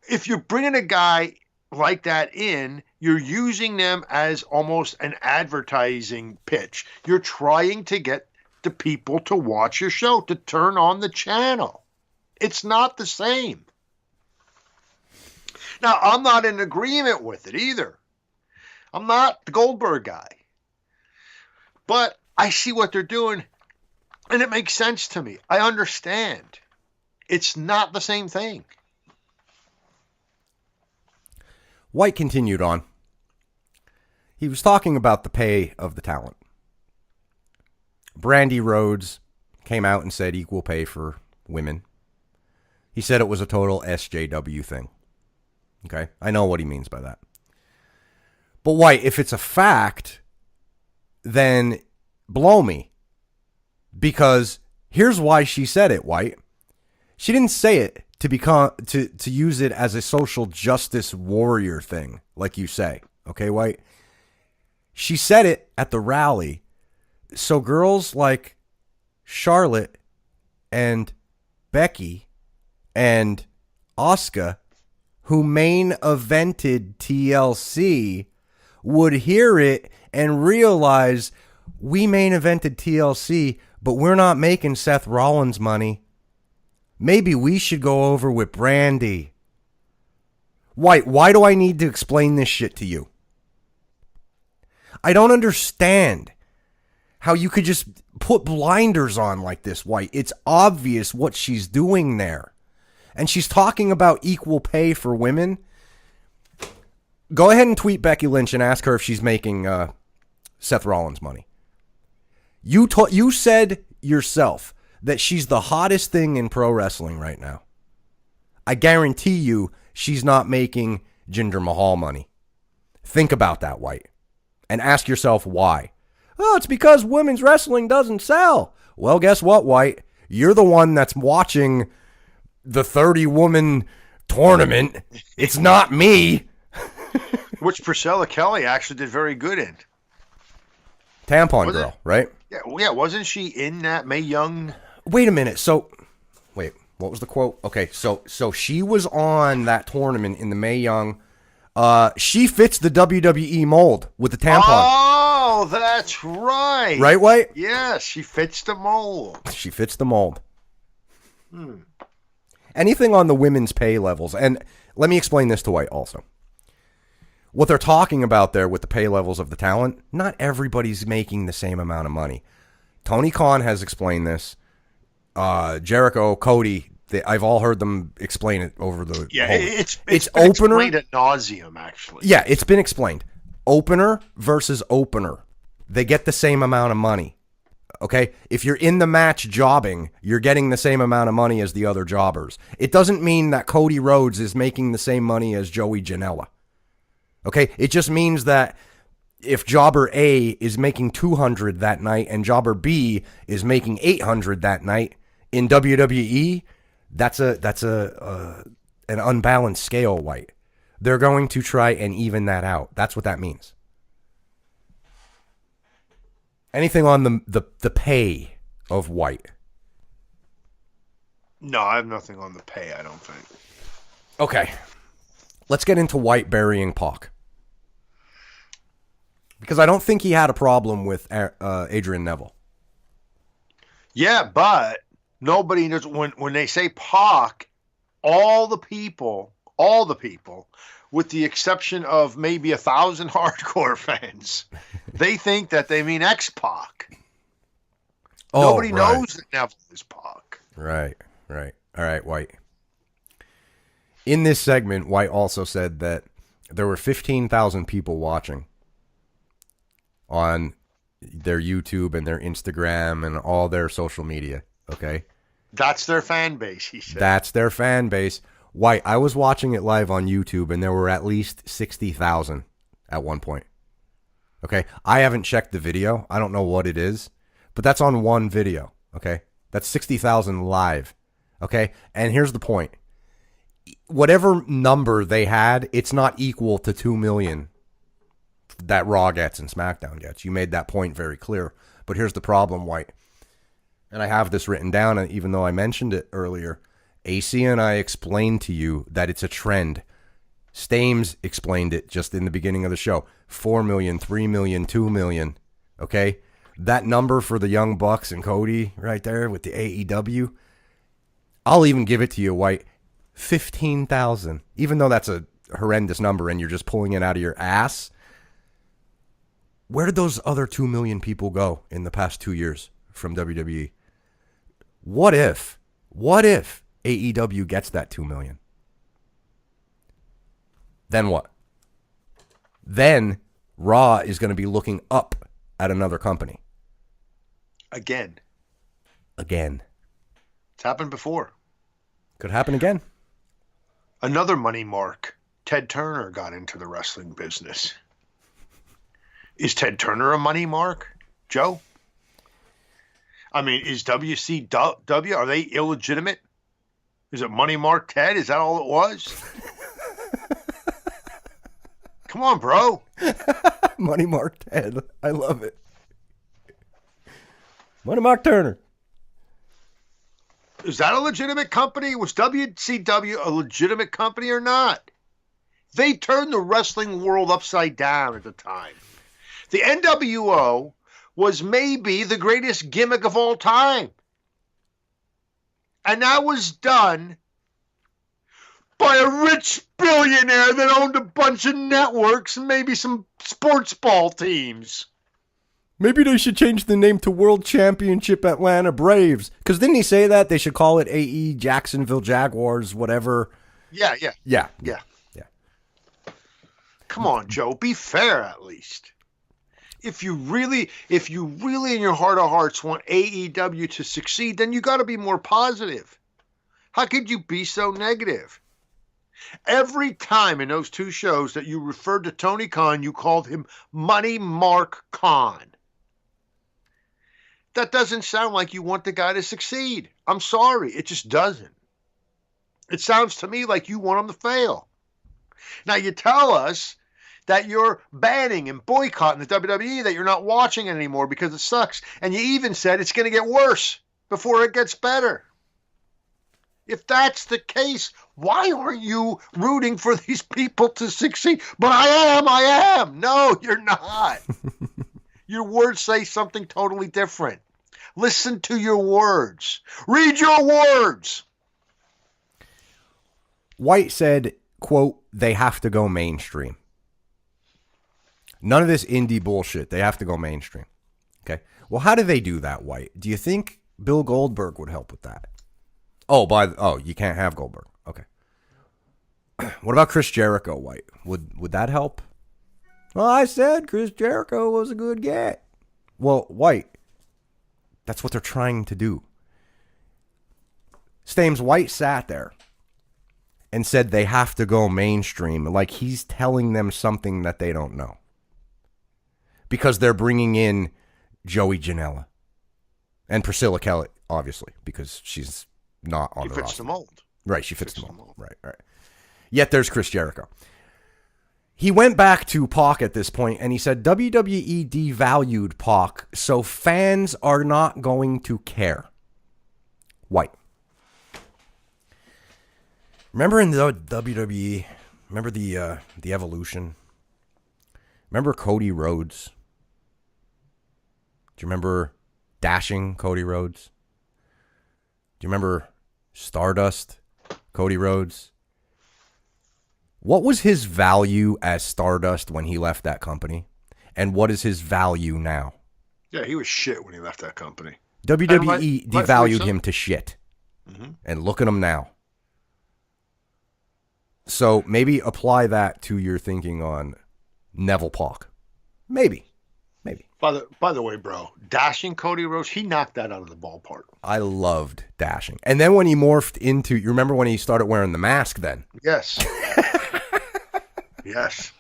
If you're bringing a guy like that in, you're using them as almost an advertising pitch. You're trying to get the people to watch your show, to turn on the channel. It's not the same. Now, I'm not in agreement with it either. I'm not the Goldberg guy. But I see what they're doing, and it makes sense to me. I understand. It's not the same thing. White continued on. He was talking about the pay of the talent. Brandy Rhodes came out and said equal pay for women. He said it was a total SJW thing. Okay, I know what he means by that. But White, if it's a fact, then blow me. Because here's why she said it, White. She didn't say it to use it as a social justice warrior thing, like you say. Okay, White? She said it at the rally. So girls like Charlotte and Becky and Asuka, who main evented TLC, would hear it and realize we main evented TLC, but we're not making Seth Rollins money. Maybe we should go over with Brandy. White, why do I need to explain this shit to you? I don't understand how you could just put blinders on like this, White. It's obvious what she's doing there. And she's talking about equal pay for women. Go ahead and tweet Becky Lynch and ask her if she's making Seth Rollins money. You said yourself that she's the hottest thing in pro wrestling right now. I guarantee you she's not making Jinder Mahal money. Think about that, White. And ask yourself why. Oh, it's because women's wrestling doesn't sell. Well, guess what, White? You're the one that's watching the 30-woman tournament. It's not me. Which Priscilla Kelly actually did very good in. Tampon girl, right? Yeah, wasn't she in that Mae Young? Wait a minute. Wait, what was the quote? Okay, so she was on that tournament in the Mae Young. She fits the WWE mold with the tampon. Oh, that's right. Right, White? Yes, she fits the mold. She fits the mold. Anything on the women's pay levels, and let me explain this to White also. What they're talking about there with the pay levels of the talent, not everybody's making the same amount of money. Tony Khan has explained this. Jericho, Cody, I've all heard them explain it over the it's been opener explained ad nauseum, actually. Yeah, it's been explained. Opener versus opener. They get the same amount of money. Okay? If you're in the match jobbing, you're getting the same amount of money as the other jobbers. It doesn't mean that Cody Rhodes is making the same money as Joey Janela. Okay? It just means that if jobber A is making $200 that night and jobber B is making $800 that night in WWE, that's an unbalanced scale, White. They're going to try and even that out. That's what that means. Anything on the pay of White? No, I have nothing on the pay, I don't think. Okay. Let's get into White burying Pac. Because I don't think he had a problem with Adrian Neville. Yeah, but nobody knows when they say Pac, all the people, with the exception of maybe 1,000 hardcore fans, they think that they mean X-Pac. Nobody knows that Neville is Pac. Right. All right, White. In this segment, White also said that there were 15,000 people watching on their YouTube and their Instagram and all their social media, okay? That's their fan base, he said. That's their fan base. White, I was watching it live on YouTube, and there were at least 60,000 at one point. Okay? I haven't checked the video. I don't know what it is, but that's on one video, okay? That's 60,000 live, okay? And here's the point. Whatever number they had, it's not equal to 2 million that Raw gets and SmackDown gets. You made that point very clear. But here's the problem, White. And I have this written down, even though I mentioned it earlier. AC and I explained to you that it's a trend. Stames explained it just in the beginning of the show. 4 million, 3 million, 2 million. Okay? That number for the Young Bucks and Cody right there with the AEW, I'll even give it to you, White. 15,000. Even though that's a horrendous number and you're just pulling it out of your ass, where did those other 2 million people go in the past 2 years from WWE? What if AEW gets that 2 million? Then what? Then Raw is going to be looking up at another company. Again. It's happened before. Could happen again. Another money mark. Ted Turner got into the wrestling business. Is Ted Turner a money mark, Joe? I mean, is WCW, are they illegitimate? Is it Money Mark Ted? Is that all it was? Come on, bro. Money Mark Ted. I love it. Money Mark Turner. Is that a legitimate company? Was WCW a legitimate company or not? They turned the wrestling world upside down at the time. The NWO was maybe the greatest gimmick of all time. And that was done by a rich billionaire that owned a bunch of networks and maybe some sports ball teams. Maybe they should change the name to World Championship Atlanta Braves. Because didn't he say that? They should call it AE Jacksonville Jaguars, whatever. Yeah. Yeah. Come on, Joe. Be fair at least. If you really in your heart of hearts want AEW to succeed, then you got to be more positive. How could you be so negative? Every time in those two shows that you referred to Tony Khan, you called him Money Mark Khan. That doesn't sound like you want the guy to succeed. I'm sorry. It just doesn't. It sounds to me like you want him to fail. Now, you tell us that you're banning and boycotting the WWE, that you're not watching it anymore because it sucks. And you even said it's going to get worse before it gets better. If that's the case, why aren't you rooting for these people to succeed? But I am. No, you're not. Your words say something totally different. Listen to your words. Read your words. White said, quote, they have to go mainstream. None of this indie bullshit. They have to go mainstream. Okay. Well, how do they do that, White? Do you think Bill Goldberg would help with that? You can't have Goldberg. Okay. What about Chris Jericho, White? Would that help? Well, I said Chris Jericho was a good get. Well, White, that's what they're trying to do. Stames, White sat there and said they have to go mainstream, like he's telling them something that they don't know. Because they're bringing in Joey Janela and Priscilla Kelly, obviously, because she's not on the roster. She fits the mold. Right, she fits the mold. Right. Yet there's Chris Jericho. He went back to Pac at this point, and he said WWE devalued Pac, so fans are not going to care. White. Remember in the WWE, remember the Evolution? Remember Cody Rhodes? Do you remember Dashing Cody Rhodes? Do you remember Stardust Cody Rhodes? What was his value as Stardust when he left that company? And what is his value now? Yeah, he was shit when he left that company. WWE devalued him to shit. Mm-hmm. And look at him now. So maybe apply that to your thinking on Neville Pac. Maybe. By the way, bro, Dashing Cody Rhodes, he knocked that out of the ballpark. I loved Dashing. And then when he morphed into, you remember when he started wearing the mask then? Yes. Yes.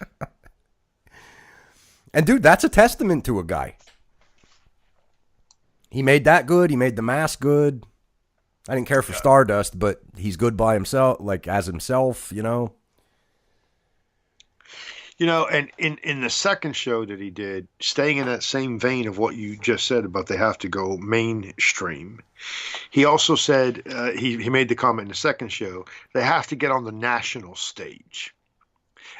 And dude, that's a testament to a guy. He made that good. He made the mask good. I didn't care for Stardust, but he's good by himself, like as himself, you know. You know, and in the second show that he did, staying in that same vein of what you just said about they have to go mainstream, he also said, he made the comment in the second show, they have to get on the national stage.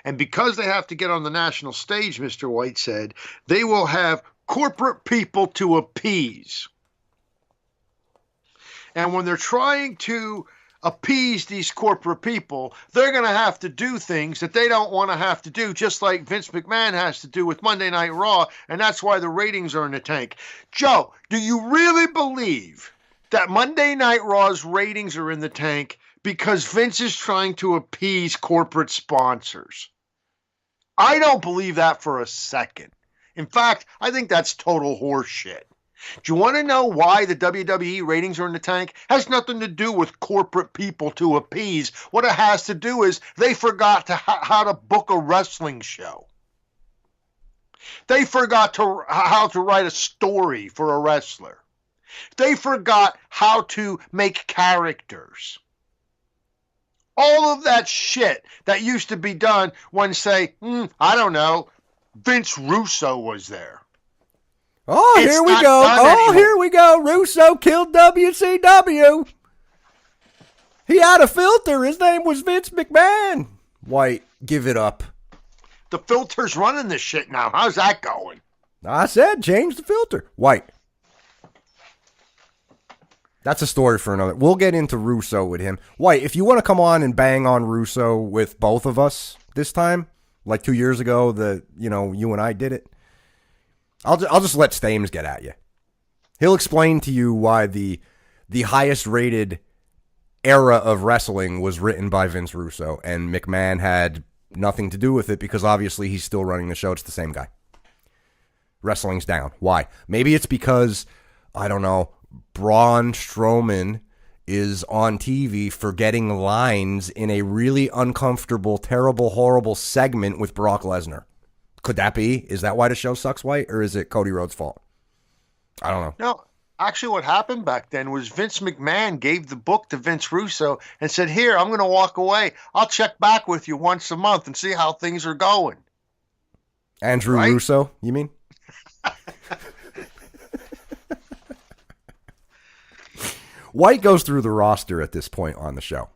And because they have to get on the national stage, Mr. White said, they will have corporate people to appease. And when they're trying to appease these corporate people, they're going to have to do things that they don't want to have to do, just like Vince McMahon has to do with Monday Night Raw, and that's why the ratings are in the tank. Joe, do you really believe that Monday Night Raw's ratings are in the tank because Vince is trying to appease corporate sponsors? I don't believe that for a second. In fact, I think that's total horseshit. Do you want to know why the WWE ratings are in the tank? It has nothing to do with corporate people to appease. What it has to do is they forgot how to book a wrestling show. They forgot how to write a story for a wrestler. They forgot how to make characters. All of that shit that used to be done when, say, I don't know, Vince Russo was there. Oh, here we go. Oh, here we go. Russo killed WCW. He had a filter. His name was Vince McMahon. White, give it up. The filter's running this shit now. How's that going? I said change the filter. White. That's a story for another. We'll get into Russo with him. White, if you want to come on and bang on Russo with both of us this time, like 2 years ago, you and I did it, I'll just let Stames get at you. He'll explain to you why the highest rated era of wrestling was written by Vince Russo, and McMahon had nothing to do with it because obviously he's still running the show. It's the same guy. Wrestling's down. Why? Maybe it's because, I don't know, Braun Strowman is on TV forgetting lines in a really uncomfortable, terrible, horrible segment with Brock Lesnar. Could that be? Is that why the show sucks, White? Or is it Cody Rhodes' fault? I don't know. No, actually what happened back then was Vince McMahon gave the book to Vince Russo and said, here, I'm going to walk away. I'll check back with you once a month and see how things are going. Andrew Russo, you mean? White goes through the roster at this point on the show.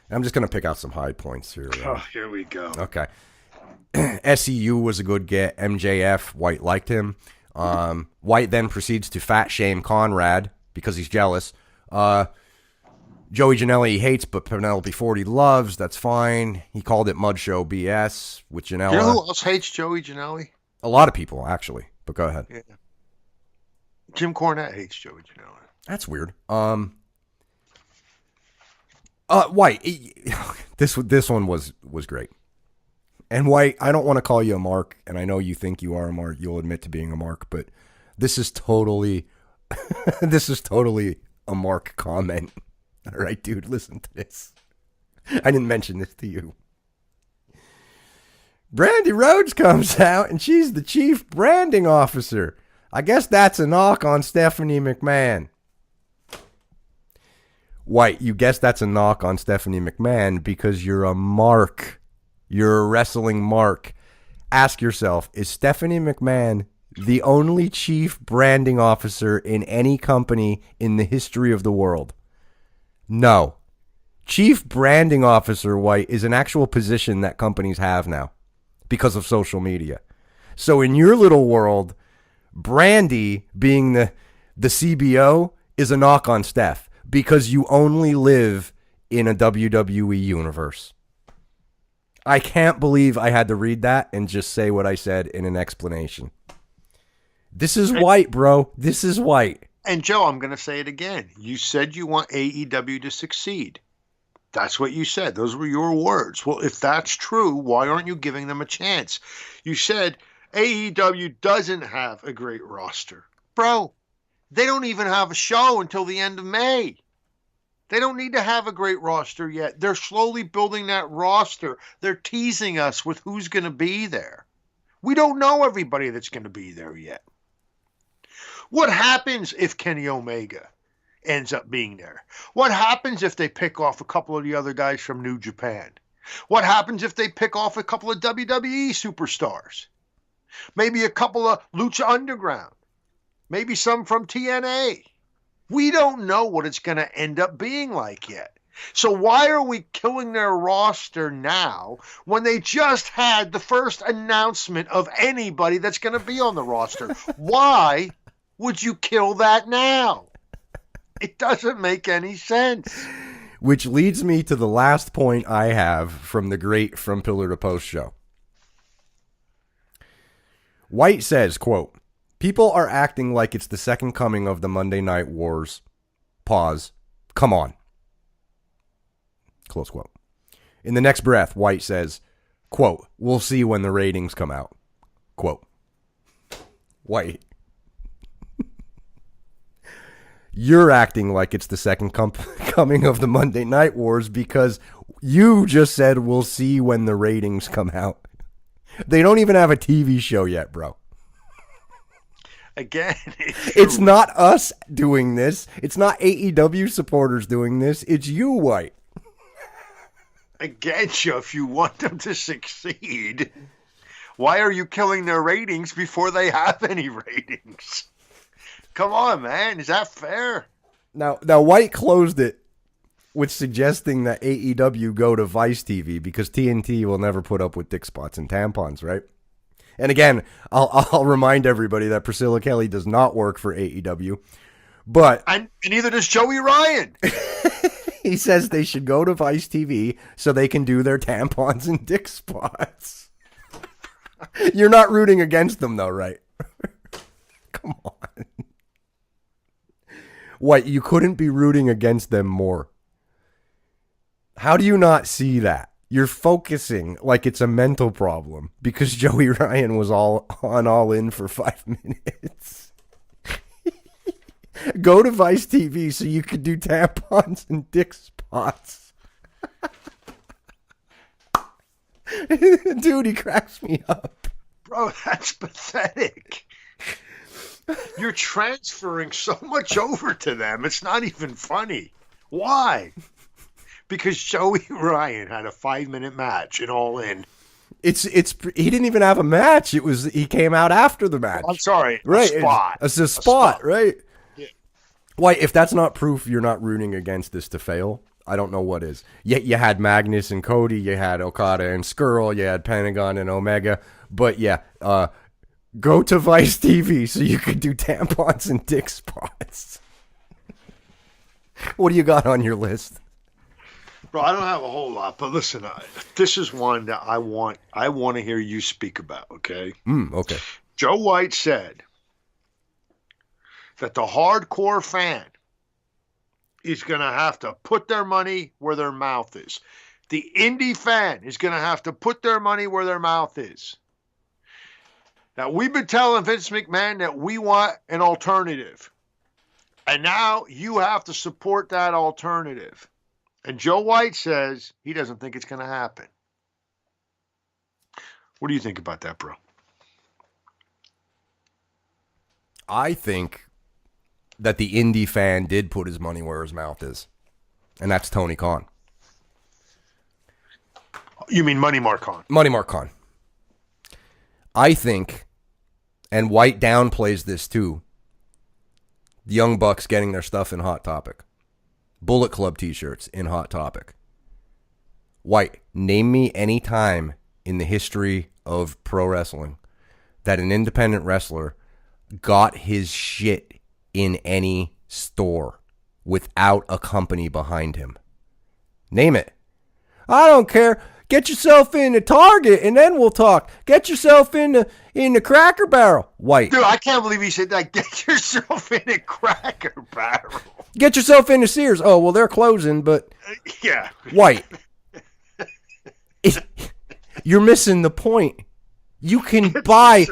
I'm just going to pick out some high points here. Oh, here we go. Okay. SEU was a good get. MJF, White liked him. White then proceeds to fat shame Conrad because he's jealous. Joey Janela he hates, but Penelope Ford he loves. That's fine. He called it Mud Show BS with Janela. You know who else hates Joey Janela? A lot of people, actually. But go ahead. Yeah. Jim Cornette hates Joey Janela. That's weird. White, this one was great. And White, I don't want to call you a mark, and I know you think you are a mark. You'll admit to being a mark, but this is totally, a mark comment. All right, dude, listen to this. I didn't mention this to you. Brandy Rhodes comes out, and she's the chief branding officer. I guess that's a knock on Stephanie McMahon. White, you guess that's a knock on Stephanie McMahon because you're a mark. You're a wrestling mark. Ask yourself, is Stephanie McMahon the only chief branding officer in any company in the history of the world? No. Chief branding officer, White, is an actual position that companies have now because of social media. So in your little world, Brandy being the CBO is a knock on Steph because you only live in a WWE universe. I can't believe I had to read that and just say what I said in an explanation. This is White, bro. This is White. And Joe, I'm going to say it again. You said you want AEW to succeed. That's what you said. Those were your words. Well, if that's true, why aren't you giving them a chance? You said AEW doesn't have a great roster. Bro, they don't even have a show until the end of May. They don't need to have a great roster yet. They're slowly building that roster. They're teasing us with who's going to be there. We don't know everybody that's going to be there yet. What happens if Kenny Omega ends up being there? What happens if they pick off a couple of the other guys from New Japan? What happens if they pick off a couple of WWE superstars? Maybe a couple of Lucha Underground. Maybe some from TNA. We don't know what it's going to end up being like yet. So why are we killing their roster now when they just had the first announcement of anybody that's going to be on the roster? Why would you kill that now? It doesn't make any sense. Which leads me to the last point I have from the great From Pillar to Post show. White says, quote, people are acting like it's the second coming of the Monday Night Wars. Pause. Come on. Close quote. In the next breath, White says, quote, we'll see when the ratings come out. Quote. White. You're acting like it's the second coming of the Monday Night Wars because you just said we'll see when the ratings come out. They don't even have a TV show yet, bro. Again, it's not us doing this. It's not AEW supporters doing this. It's you, White. against you if you want them to succeed. Why are you killing their ratings before they have any ratings? Come on, man. Is that fair? Now White closed it with suggesting that AEW go to Vice TV because TNT will never put up with dick spots and tampons, right? And again, I'll remind everybody that Priscilla Kelly does not work for AEW, but and neither does Joey Ryan. He says they should go to Vice TV so they can do their tampons and dick spots. You're not rooting against them, though, right? Come on. What, you couldn't be rooting against them more. How do you not see that? You're focusing like it's a mental problem because Joey Ryan was all in for 5 minutes. Go to Vice TV so you could do tampons and dick spots. Dude, he cracks me up. Bro, that's pathetic. You're transferring so much over to them. It's not even funny. Why? Because Joey Ryan had a 5-minute match and All In. He didn't even have a match. He came out after the match. I'm sorry. Right. A spot. It's a spot, right? Yeah. Why, if that's not proof you're not rooting against this to fail, I don't know what is. Yet you had Magnus and Cody, you had Okada and Skrull, you had Pentagon and Omega. But yeah, go to Vice TV so you could do tampons and dick spots. What do you got on your list? Bro, I don't have a whole lot, but listen, this is one that I want to hear you speak about, okay? Okay. Joe White said that the hardcore fan is going to have to put their money where their mouth is. The indie fan is going to have to put their money where their mouth is. Now, we've been telling Vince McMahon that we want an alternative. And now you have to support that alternative. And Joe White says he doesn't think it's going to happen. What do you think about that, bro? I think that the indie fan did put his money where his mouth is. And that's Tony Khan. You mean Money Mark Khan? Money Mark Khan. I think, and White downplays this too, the Young Bucks getting their stuff in Hot Topic. Bullet Club t-shirts in Hot Topic. White, name me any time in the history of pro wrestling that an independent wrestler got his shit in any store without a company behind him. Name it. I don't care. Get yourself into Target and then we'll talk. Get yourself in the Cracker Barrel. White. Dude, I can't believe he said that. Get yourself in a Cracker Barrel. Get yourself into Sears. Oh, well, they're closing, but... Yeah. White. You're missing the point. You can buy...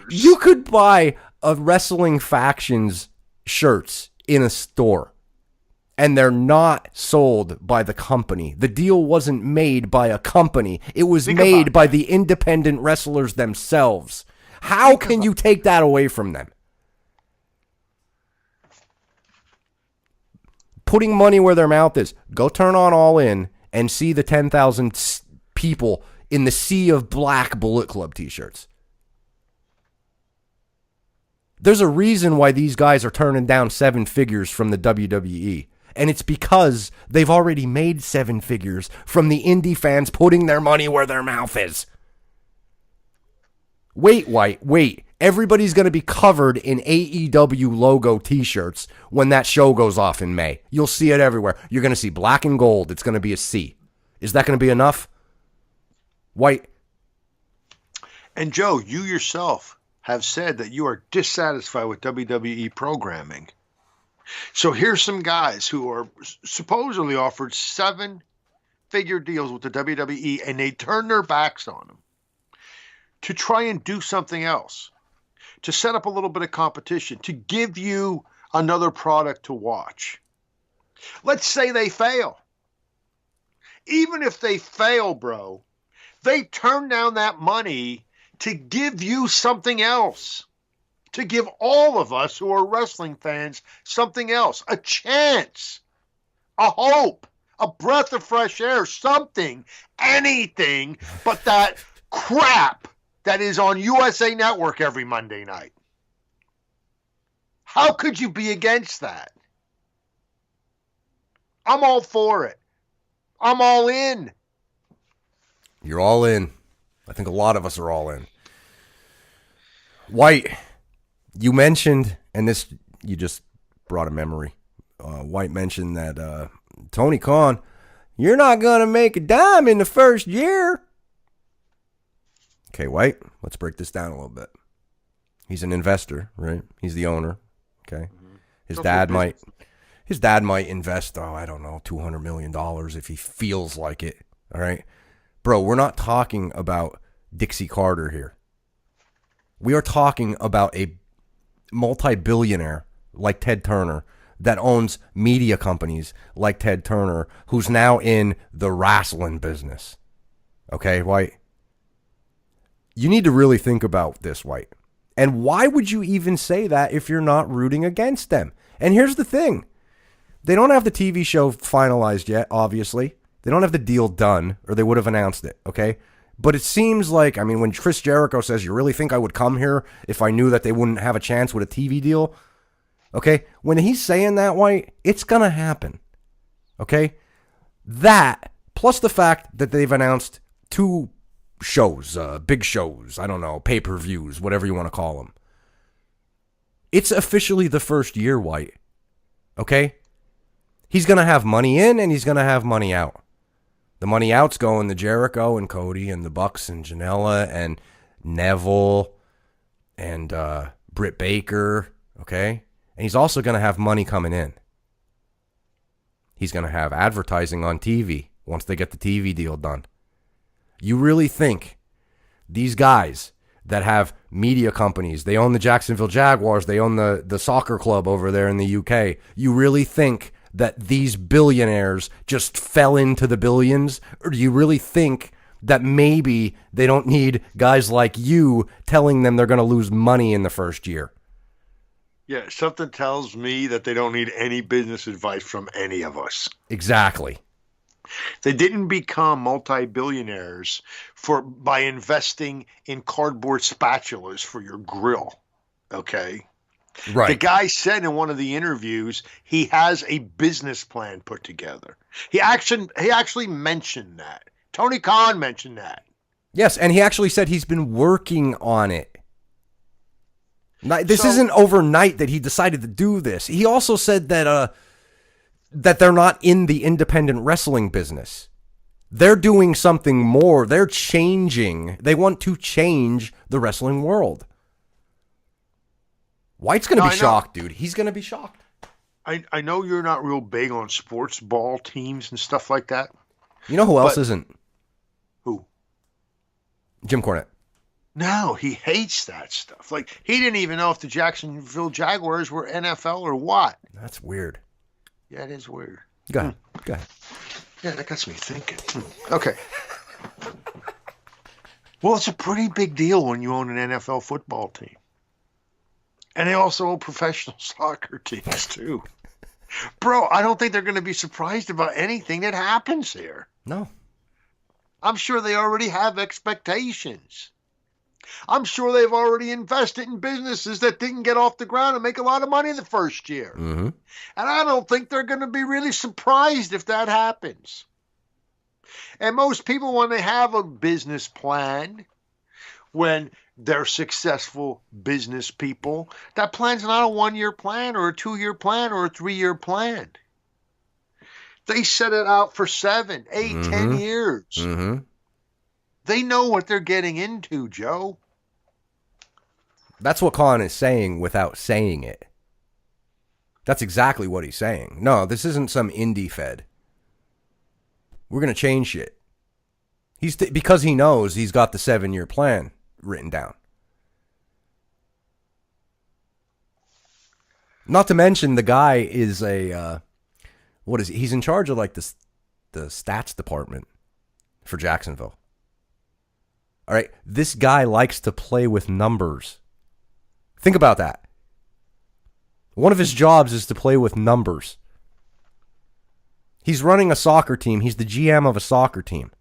You could buy a Wrestling Factions shirts in a store, and they're not sold by the company. The deal wasn't made by a company. It was made by the independent wrestlers themselves. How can you take that away from them? Putting money where their mouth is. Go turn on All In and see the 10,000 people in the sea of black Bullet Club t-shirts. There's a reason why these guys are turning down 7 figures from the WWE. And it's because they've already made 7 figures from the indie fans putting their money where their mouth is. Wait, White, wait. Everybody's going to be covered in AEW logo t-shirts when that show goes off in May. You'll see it everywhere. You're going to see black and gold. It's going to be a C. Is that going to be enough? White. And Joe, you yourself have said that you are dissatisfied with WWE programming. So here's some guys who are supposedly offered 7-figure deals with the WWE, and they turn their backs on them to try and do something else, to set up a little bit of competition, to give you another product to watch. Let's say they fail. Even if they fail, bro, they turn down that money to give you something else, to give all of us who are wrestling fans something else, a chance, a hope, a breath of fresh air, something, anything but that crap that is on USA Network every Monday night. How could you be against that? I'm all for it. I'm all in. You're all in. I think a lot of us are all in. White, you mentioned, and this, you just brought a memory. White mentioned that Tony Khan, you're not going to make a dime in the first year. Okay, White, let's break this down a little bit. He's an investor, right? He's the owner. Okay. His dad might invest, I don't know, $200 million if he feels like it. All right. Bro, we're not talking about Dixie Carter here. We are talking about a multi-billionaire like Ted Turner that owns media companies like Ted Turner, who's now in the wrestling business. Okay, White? You need to really think about this, White. And why would you even say that if you're not rooting against them? And here's the thing. They don't have the TV show finalized yet, obviously. They don't have the deal done, or they would have announced it, okay? But it seems like, I mean, when Chris Jericho says, you really think I would come here if I knew that they wouldn't have a chance with a TV deal? Okay? When he's saying that, White, it's going to happen. Okay? That, plus the fact that they've announced 2 shows, big shows, I don't know, pay-per-views, whatever you want to call them. It's officially the first year, White. Okay? He's going to have money in and he's going to have money out. The money out's going to Jericho and Cody and the Bucks and Janela and Neville and Britt Baker, okay? And he's also going to have money coming in. He's going to have advertising on TV once they get the TV deal done. You really think these guys that have media companies, they own the Jacksonville Jaguars, they own the soccer club over there in the UK, you really think that these billionaires just fell into the billions? Or do you really think that maybe they don't need guys like you telling them they're going to lose money in the first year? Yeah, something tells me that they don't need any business advice from any of us. Exactly. They didn't become multi-billionaires by investing in cardboard spatulas for your grill, okay? Right. The guy said in one of the interviews he has a business plan put together. He actually mentioned that. Tony Khan mentioned that. Yes, and he actually said he's been working on it. This isn't overnight that he decided to do this. He also said that that they're not in the independent wrestling business. They're doing something more. They're changing. They want to change the wrestling world. White's going to be shocked, dude. He's going to be shocked. I know you're not real big on sports ball teams and stuff like that. You know who else isn't? Who? Jim Cornette. No, he hates that stuff. Like, he didn't even know if the Jacksonville Jaguars were NFL or what. That's weird. Yeah, it is weird. Go ahead. Go ahead. Yeah, that gets me thinking. Okay. Well, it's a pretty big deal when you own an NFL football team. And they also own professional soccer teams, too. Bro, I don't think they're going to be surprised about anything that happens here. No. I'm sure they already have expectations. I'm sure they've already invested in businesses that didn't get off the ground and make a lot of money the first year. Mm-hmm. And I don't think they're going to be really surprised if that happens. And most people, when they have a business plan, when they're successful business people, that plan's not a 1-year plan or a 2-year plan or a 3-year plan. They set it out for 7, 8, 10 years. Mm-hmm. They know what they're getting into, Joe. That's what Khan is saying without saying it. That's exactly what he's saying. No, this isn't some indie fed. We're going to change shit. Because he knows he's got the 7-year plan written down. Not to mention the guy is he's in charge of like the stats department for Jacksonville. All right, this guy likes to play with numbers. Think about that. One of his jobs is to play with numbers. He's running a soccer team. He's the GM of a soccer team.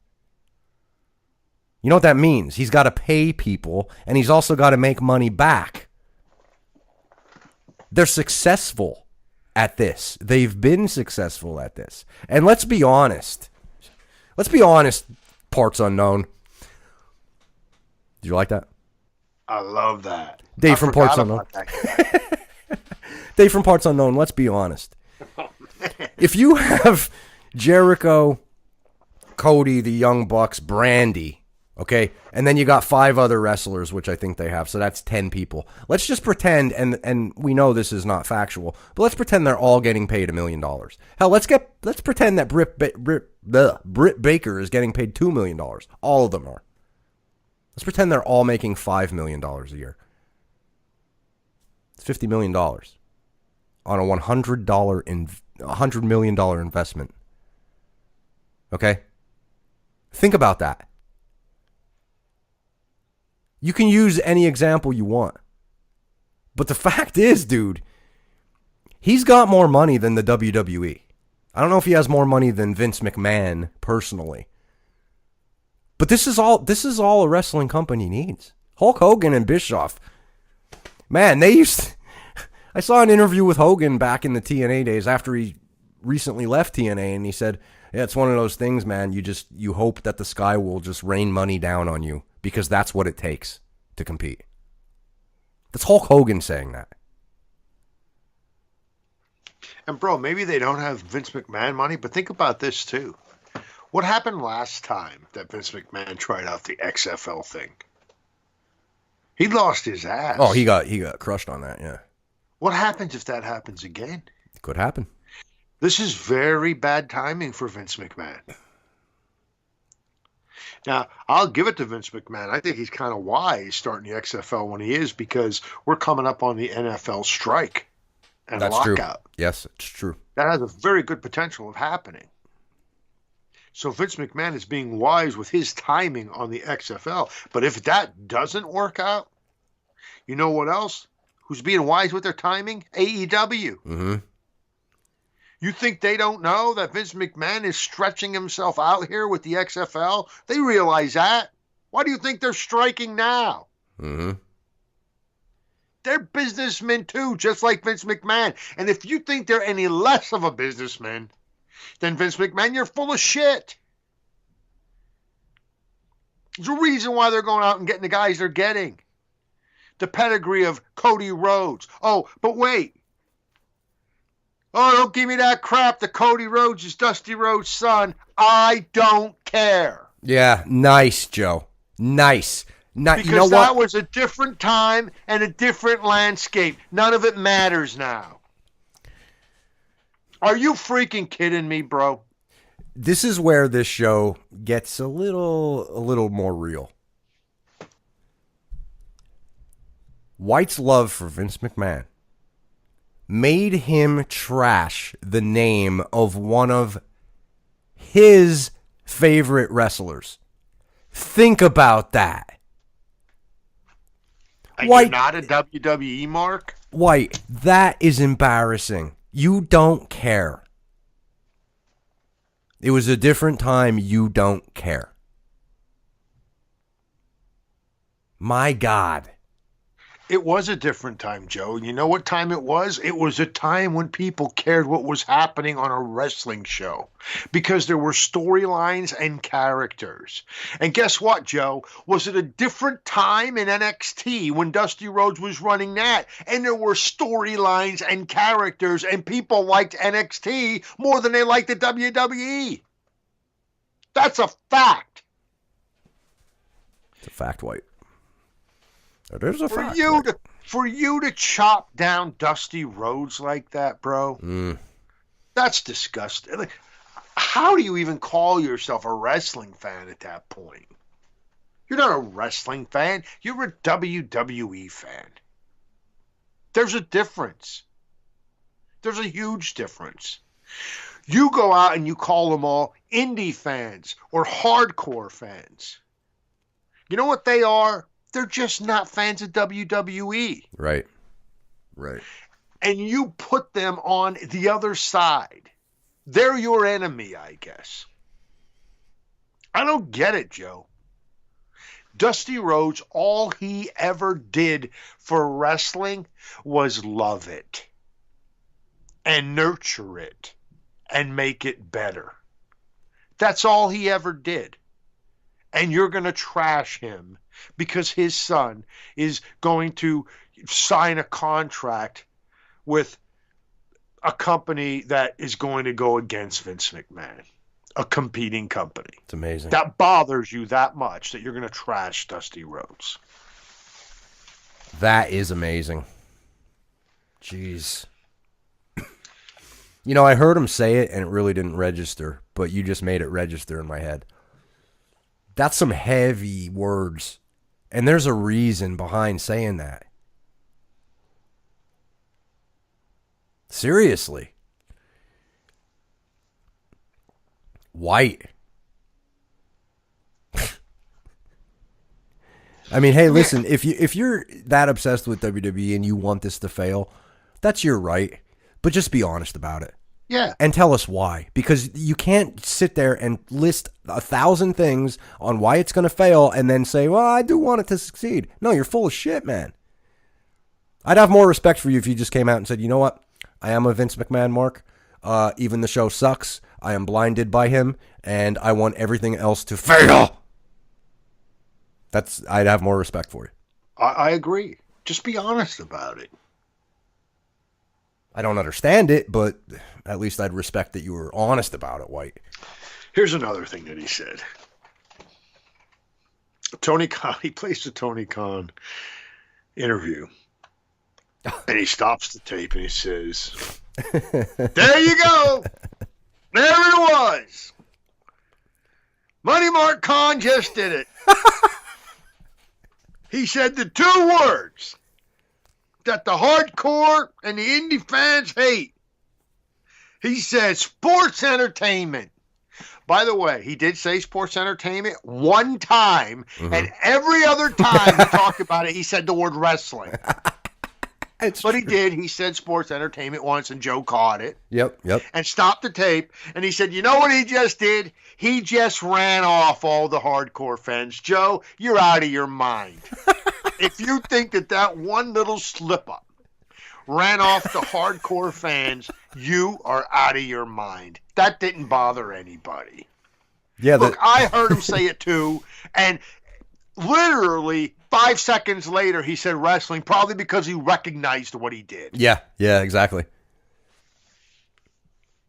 You know what that means? He's got to pay people, and he's also got to make money back. They're successful at this. They've been successful at this. And let's be honest. Parts unknown. Did you like that? I love that. Dave from Parts Unknown. Dave from Parts Unknown, let's be honest. If you have Jericho, Cody, the Young Bucks, Brandy, okay, and then you got 5 other wrestlers, which I think they have, so that's 10 people. Let's just pretend, and we know this is not factual, but let's pretend they're all getting paid $1 million. Hell, let's pretend that Britt Baker is getting paid $2 million. All of them are. Let's pretend they're all making $5 million a year. It's $50 million on a $100 million investment. Okay? Think about that. You can use any example you want. But the fact is, dude, he's got more money than the WWE. I don't know if he has more money than Vince McMahon personally. But this is all a wrestling company needs. Hulk Hogan and Bischoff. Man, I saw an interview with Hogan back in the TNA days after he recently left TNA, and he said, yeah, it's one of those things, man. You hope that the sky will just rain money down on you because that's what it takes to compete. That's Hulk Hogan saying that. And bro, maybe they don't have Vince McMahon money, but think about this too. What happened last time that Vince McMahon tried out the XFL thing? He lost his ass. Oh, he got crushed on that, yeah. What happens if that happens again? It could happen. This is very bad timing for Vince McMahon. Now, I'll give it to Vince McMahon. I think he's kind of wise starting the XFL when he is because we're coming up on the NFL strike and That's lockout. True. Yes, it's true. That has a very good potential of happening. So Vince McMahon is being wise with his timing on the XFL. But if that doesn't work out, you know what else? Who's being wise with their timing? AEW. Mm-hmm. You think they don't know that Vince McMahon is stretching himself out here with the XFL? They realize that. Why do you think they're striking now? Mm-hmm. They're businessmen too, just like Vince McMahon. And if you think they're any less of a businessman than Vince McMahon, you're full of shit. There's a reason why they're going out and getting the guys they're getting. The pedigree of Cody Rhodes. Oh, but wait. Oh, don't give me that crap. The Cody Rhodes is Dusty Rhodes' son. I don't care. Yeah, nice, Joe. Nice. Because you know that what? was a different time and a different landscape. None of it matters now. Are you freaking kidding me, bro? This is where this show gets a little more real. White's love for Vince McMahon made him trash the name of one of his favorite wrestlers. Think about that. White, you're not a WWE mark? White, that is embarrassing. You don't care. It was a different time. You don't care. My God. It was a different time, Joe. You know what time it was? It was a time when people cared what was happening on a wrestling show because there were storylines and characters. And guess what, Joe? Was it a different time in NXT when Dusty Rhodes was running that? And there were storylines and characters and people liked NXT more than they liked the WWE. That's a fact. It's a fact, White. It is a fact. For you to chop down Dusty Rhodes like that, bro, that's disgusting. Like, how do you even call yourself a wrestling fan at that point? You're not a wrestling fan. You're a WWE fan. There's a difference. There's a huge difference. You go out and you call them all indie fans or hardcore fans. You know what they are? They're just not fans of WWE. Right. Right. And you put them on the other side. they're your enemy, I guess. I don't get it, Joe. Dusty Rhodes, all he ever did for wrestling was love it and nurture it and make it better. That's all he ever did. And you're going to trash him because his son is going to sign a contract with a company that is going to go against Vince McMahon, a competing company. It's amazing. That bothers you that much that you're going to trash Dusty Rhodes. That is amazing. Jeez. You know, I heard him say it and it really didn't register, but you just made it register in my head. That's some heavy words. And there's a reason behind saying that. Seriously. White. I mean, hey, listen, if you're that obsessed with WWE and you want this to fail, that's your right. But just be honest about it. Yeah. And tell us why. Because you can't sit there and list 1,000 things on why it's going to fail and then say, well, I do want it to succeed. No, you're full of shit, man. I'd have more respect for you if you just came out and said, you know what? I am a Vince McMahon mark. Even the show sucks. I am blinded by him, and I want everything else to fail. I'd have more respect for you. I agree. Just be honest about it. I don't understand it, but at least I'd respect that you were honest about it, White. Here's another thing that he said. Tony Khan, he plays the Tony Khan interview. And he stops the tape and he says, there you go. There it was. Money Mark Khan just did it. He said the two words that the hardcore and the indie fans hate. He said sports entertainment. By the way, he did say sports entertainment one time, and every other time he talked about it, he said the word wrestling. But he did. He said sports entertainment once, and Joe caught it. Yep. And stopped the tape, and he said, you know what he just did? He just ran off all the hardcore fans. Joe, you're out of your mind. If you think that one little slip-up ran off the hardcore fans, you are out of your mind. That didn't bother anybody. Yeah. Look, I heard him say it too, and literally 5 seconds later, he said wrestling, probably because he recognized what he did. Yeah, exactly.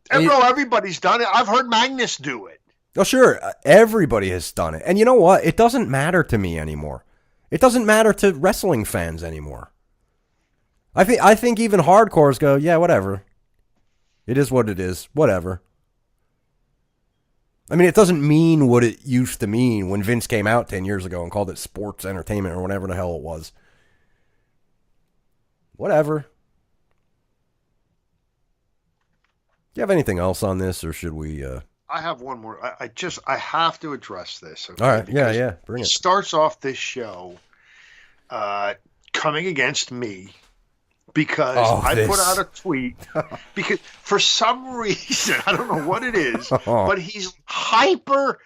And bro, everybody's done it. I've heard Magnus do it. Oh, sure. Everybody has done it. And you know what? It doesn't matter to me anymore. It doesn't matter to wrestling fans anymore. I think even hardcores go, yeah, whatever. It is what it is. Whatever. I mean, it doesn't mean what it used to mean when Vince came out 10 years ago and called it sports entertainment or whatever the hell it was. Whatever. Do you have anything else on this, or should we... I have one more. I have to address this. Okay? All right. Yeah. Bring it. Starts off this show coming against me because I put out a tweet because for some reason, I don't know what it is, but he's hyper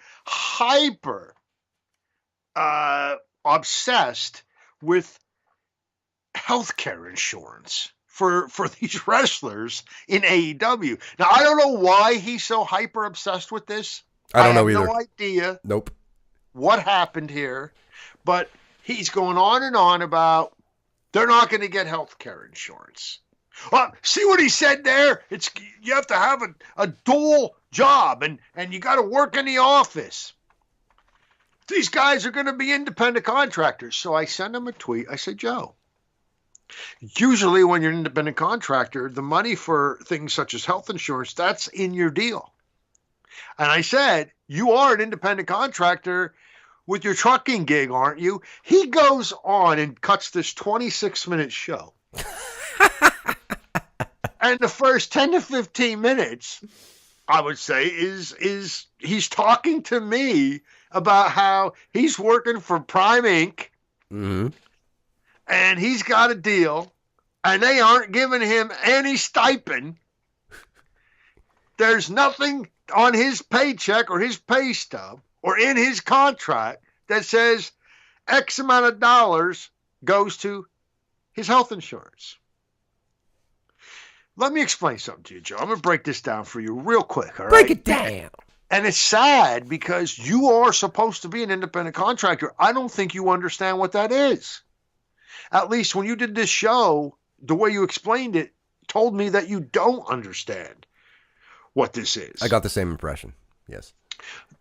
obsessed with healthcare insurance for these wrestlers in AEW. Now, I don't know why he's so hyper obsessed with this. I don't know either. I have no idea. Nope. What happened here, but he's going on and on about they're not going to get health care insurance. See what he said there? You have to have a dual job and you got to work in the office. These guys are going to be independent contractors. So I sent him a tweet. I said, Joe, usually when you're an independent contractor, the money for things such as health insurance, that's in your deal. And I said, you are an independent contractor with your trucking gig, aren't you? He goes on and cuts this 26-minute show. And the first 10 to 15 minutes, I would say, is he's talking to me about how he's working for Prime Inc. Mm-hmm. And he's got a deal, and they aren't giving him any stipend. There's nothing on his paycheck or his pay stub or in his contract that says X amount of dollars goes to his health insurance. Let me explain something to you, Joe. I'm going to break this down for you real quick. All right? Break it down. And it's sad because you are supposed to be an independent contractor. I don't think you understand what that is. At least when you did this show, the way you explained it told me that you don't understand what this is. I got the same impression. Yes.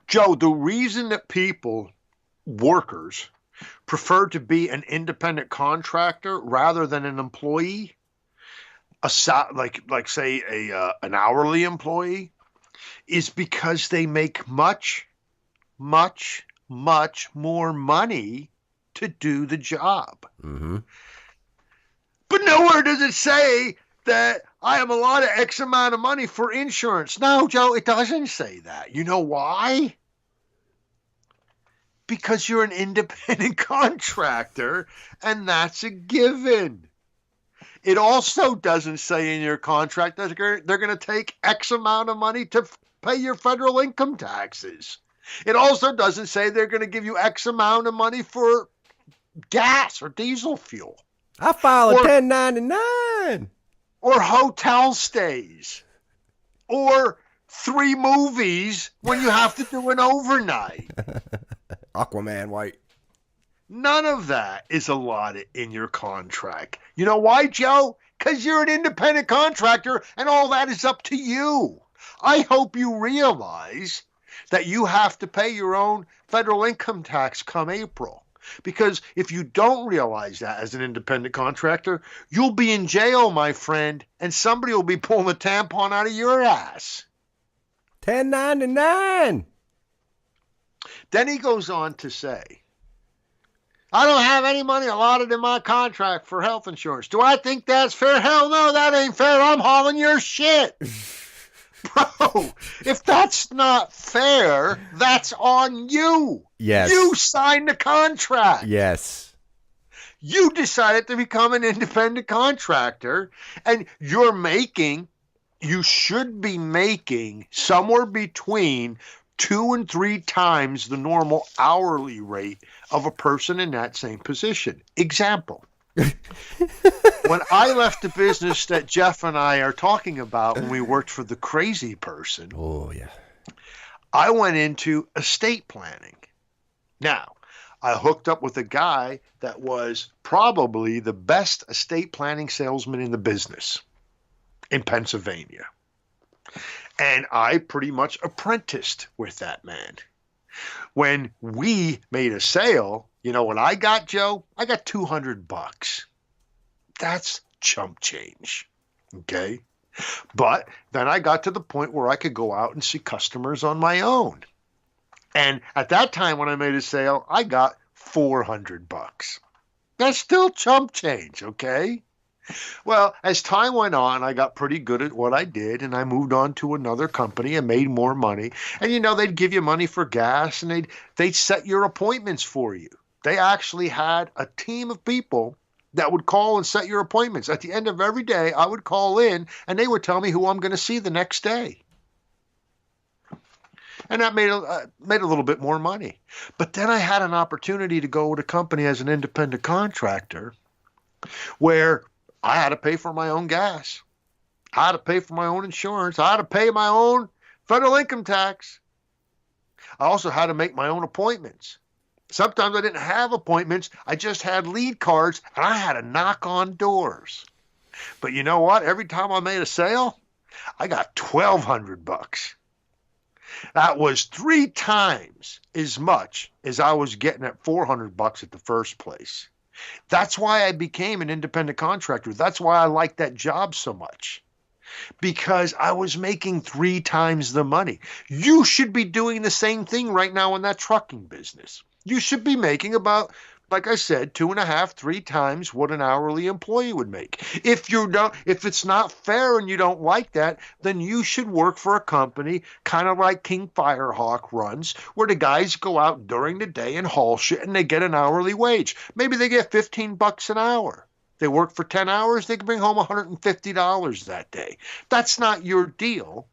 Joe, the reason that people, workers, prefer to be an independent contractor rather than an employee, like say an hourly employee, is because they make much, much, much more money to do the job. Mm-hmm. But nowhere does it say that I am allotted X amount of money for insurance. No, Joe, it doesn't say that. You know why? Because you're an independent contractor, and that's a given. It also doesn't say in your contract that they're going to take X amount of money to pay your federal income taxes. It also doesn't say they're going to give you X amount of money for gas or diesel fuel. I file a 1099. Or hotel stays. Or 3 movies when you have to do an overnight. Aquaman White. None of that is allotted in your contract. You know why, Joe? Because you're an independent contractor and all that is up to you. I hope you realize that you have to pay your own federal income tax come April. Because if you don't realize that as an independent contractor, you'll be in jail, my friend, and somebody will be pulling a tampon out of your ass. 1099. Then he goes on to say, I don't have any money allotted in my contract for health insurance. Do I think that's fair? Hell no, that ain't fair. I'm hauling your shit. Bro, if that's not fair, that's on you. Yes. You signed the contract. Yes. You decided to become an independent contractor, and you should be making somewhere between 2 and 3 times the normal hourly rate of a person in that same position. Example. When I left the business that Jeff and I are talking about when we worked for the crazy person, oh yeah, I went into estate planning. Now, I hooked up with a guy that was probably the best estate planning salesman in the business in Pennsylvania. And I pretty much apprenticed with that man. When we made a sale, you know what I got, Joe? I got $200. That's chump change. Okay? But then I got to the point where I could go out and see customers on my own. And at that time when I made a sale, I got $400. That's still chump change, okay? Well, as time went on, I got pretty good at what I did, and I moved on to another company and made more money. And, you know, they'd give you money for gas, and they'd set your appointments for you. They actually had a team of people that would call and set your appointments. At the end of every day, I would call in, and they would tell me who I'm going to see the next day. And that made a little bit more money. But then I had an opportunity to go with a company as an independent contractor where I had to pay for my own gas. I had to pay for my own insurance. I had to pay my own federal income tax. I also had to make my own appointments. Sometimes I didn't have appointments. I just had lead cards, and I had to knock on doors. But you know what? Every time I made a sale, I got $1,200. That was 3 times as much as I was getting at $400 at the first place. That's why I became an independent contractor. That's why I like that job so much. Because I was making 3 times the money. You should be doing the same thing right now in that trucking business. You should be making about, like I said, 2.5, 3 times what an hourly employee would make. If it's not fair and you don't like that, then you should work for a company kind of like King Firehawk runs, where the guys go out during the day and haul shit and they get an hourly wage. Maybe they get $15 an hour. They work for 10 hours, they can bring home $150 that day. That's not your deal,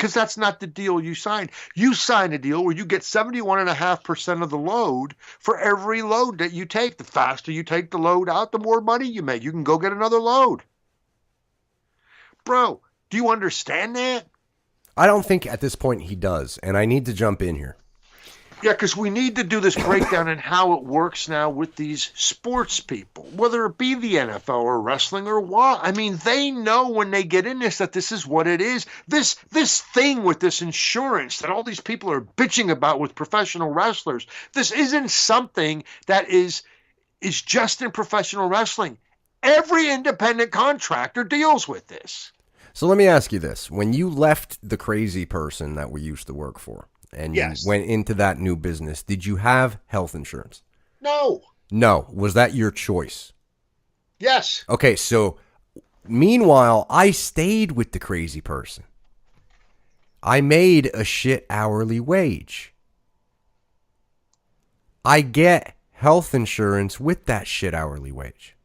because that's not the deal you signed. You signed a deal where you get 71.5% of the load for every load that you take. The faster you take the load out, the more money you make. You can go get another load. Bro, do you understand that? I don't think at this point he does, and I need to jump in here. Yeah, because we need to do this breakdown in how it works now with these sports people, whether it be the NFL or wrestling or what. I mean, they know when they get in this that this is what it is. This thing with this insurance that all these people are bitching about with professional wrestlers, this isn't something that is just in professional wrestling. Every independent contractor deals with this. So let me ask you this. When you left the crazy person that we used to work for, and yes, you went into that new business, did you have health insurance? No. No. Was that your choice? Yes. Okay, so meanwhile, I stayed with the crazy person. I made a shit hourly wage. I get health insurance with that shit hourly wage.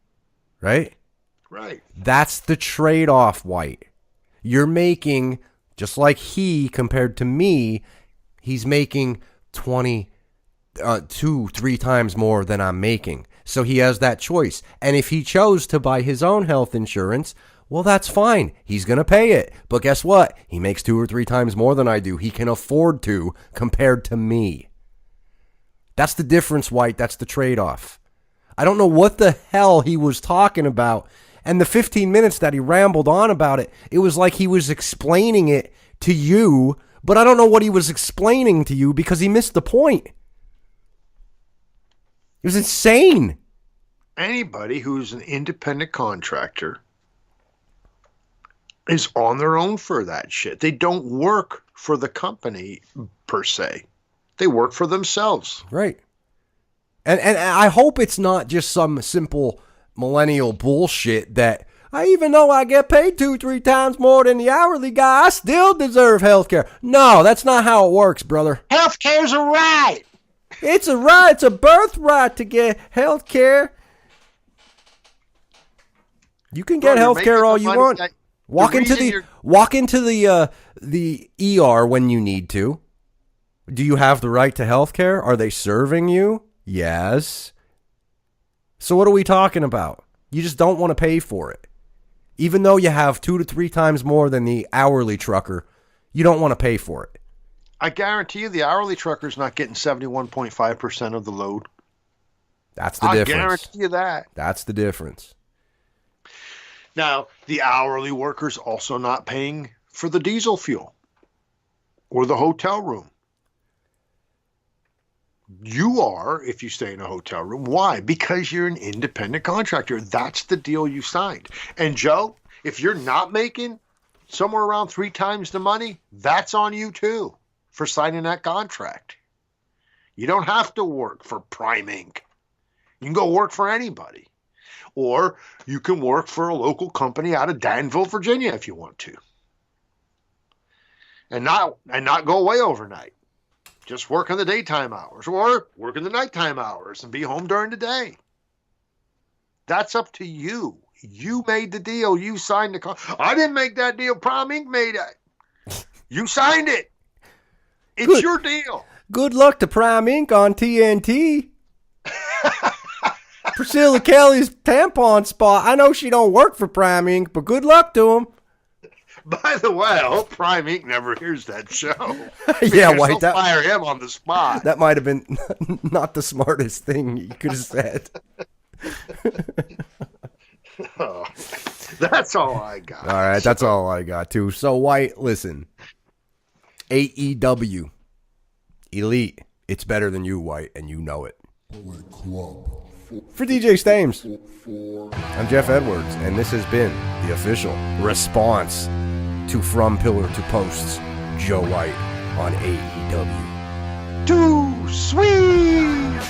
Right? Right. That's the trade-off, White. You're making, just like he compared to me, he's making 2-3 times more than I'm making. So he has that choice. And if he chose to buy his own health insurance, well, that's fine. He's going to pay it. But guess what? He makes 2 or 3 times more than I do. He can afford to compared to me. That's the difference, White. That's the trade-off. I don't know what the hell he was talking about. And the 15 minutes that he rambled on about it, it was like he was explaining it to you, but I don't know what he was explaining to you because he missed the point. It was insane. Anybody who's an independent contractor is on their own for that shit. They don't work for the company per se. They work for themselves. Right. And I hope it's not just some simple millennial bullshit that even though I get paid 2-3 times more than the hourly guy, I still deserve health care. No, that's not how it works, brother. Health care's a right. It's a right. It's a birthright to get health care. You can get health care all you want. Walk into the ER when you need to. Do you have the right to health care? Are they serving you? Yes. So what are we talking about? You just don't want to pay for it. Even though you have 2 to 3 times more than the hourly trucker, you don't want to pay for it. I guarantee you the hourly trucker's not getting 71.5% of the load. That's the difference. I guarantee you that. That's the difference. Now, the hourly worker's also not paying for the diesel fuel or the hotel room. You are, if you stay in a hotel room. Why? Because you're an independent contractor. That's the deal you signed. And Joe, if you're not making somewhere around 3 times the money, that's on you too for signing that contract. You don't have to work for Prime Inc. You can go work for anybody. Or you can work for a local company out of Danville, Virginia if you want to. And not go away overnight. Just work in the daytime hours or work in the nighttime hours and be home during the day. That's up to you. You made the deal. You signed the contract. I didn't make that deal. Prime Inc. made it. You signed it. It's your deal. Good luck to Prime Inc. on TNT. Priscilla Kelly's tampon spot. I know she don't work for Prime Inc., but good luck to him. By the way, I hope Prime Inc. never hears that show. Yeah, White. They'll fire him on the spot. That might have been not the smartest thing you could have said. Oh, that's all I got. All right, that's all I got, too. So, White, listen. AEW. Elite. It's better than you, White, and you know it. For DJ Stames, I'm Jeff Edwards, and this has been the official response to From Pillar to Post's Joe White on AEW. Too sweet!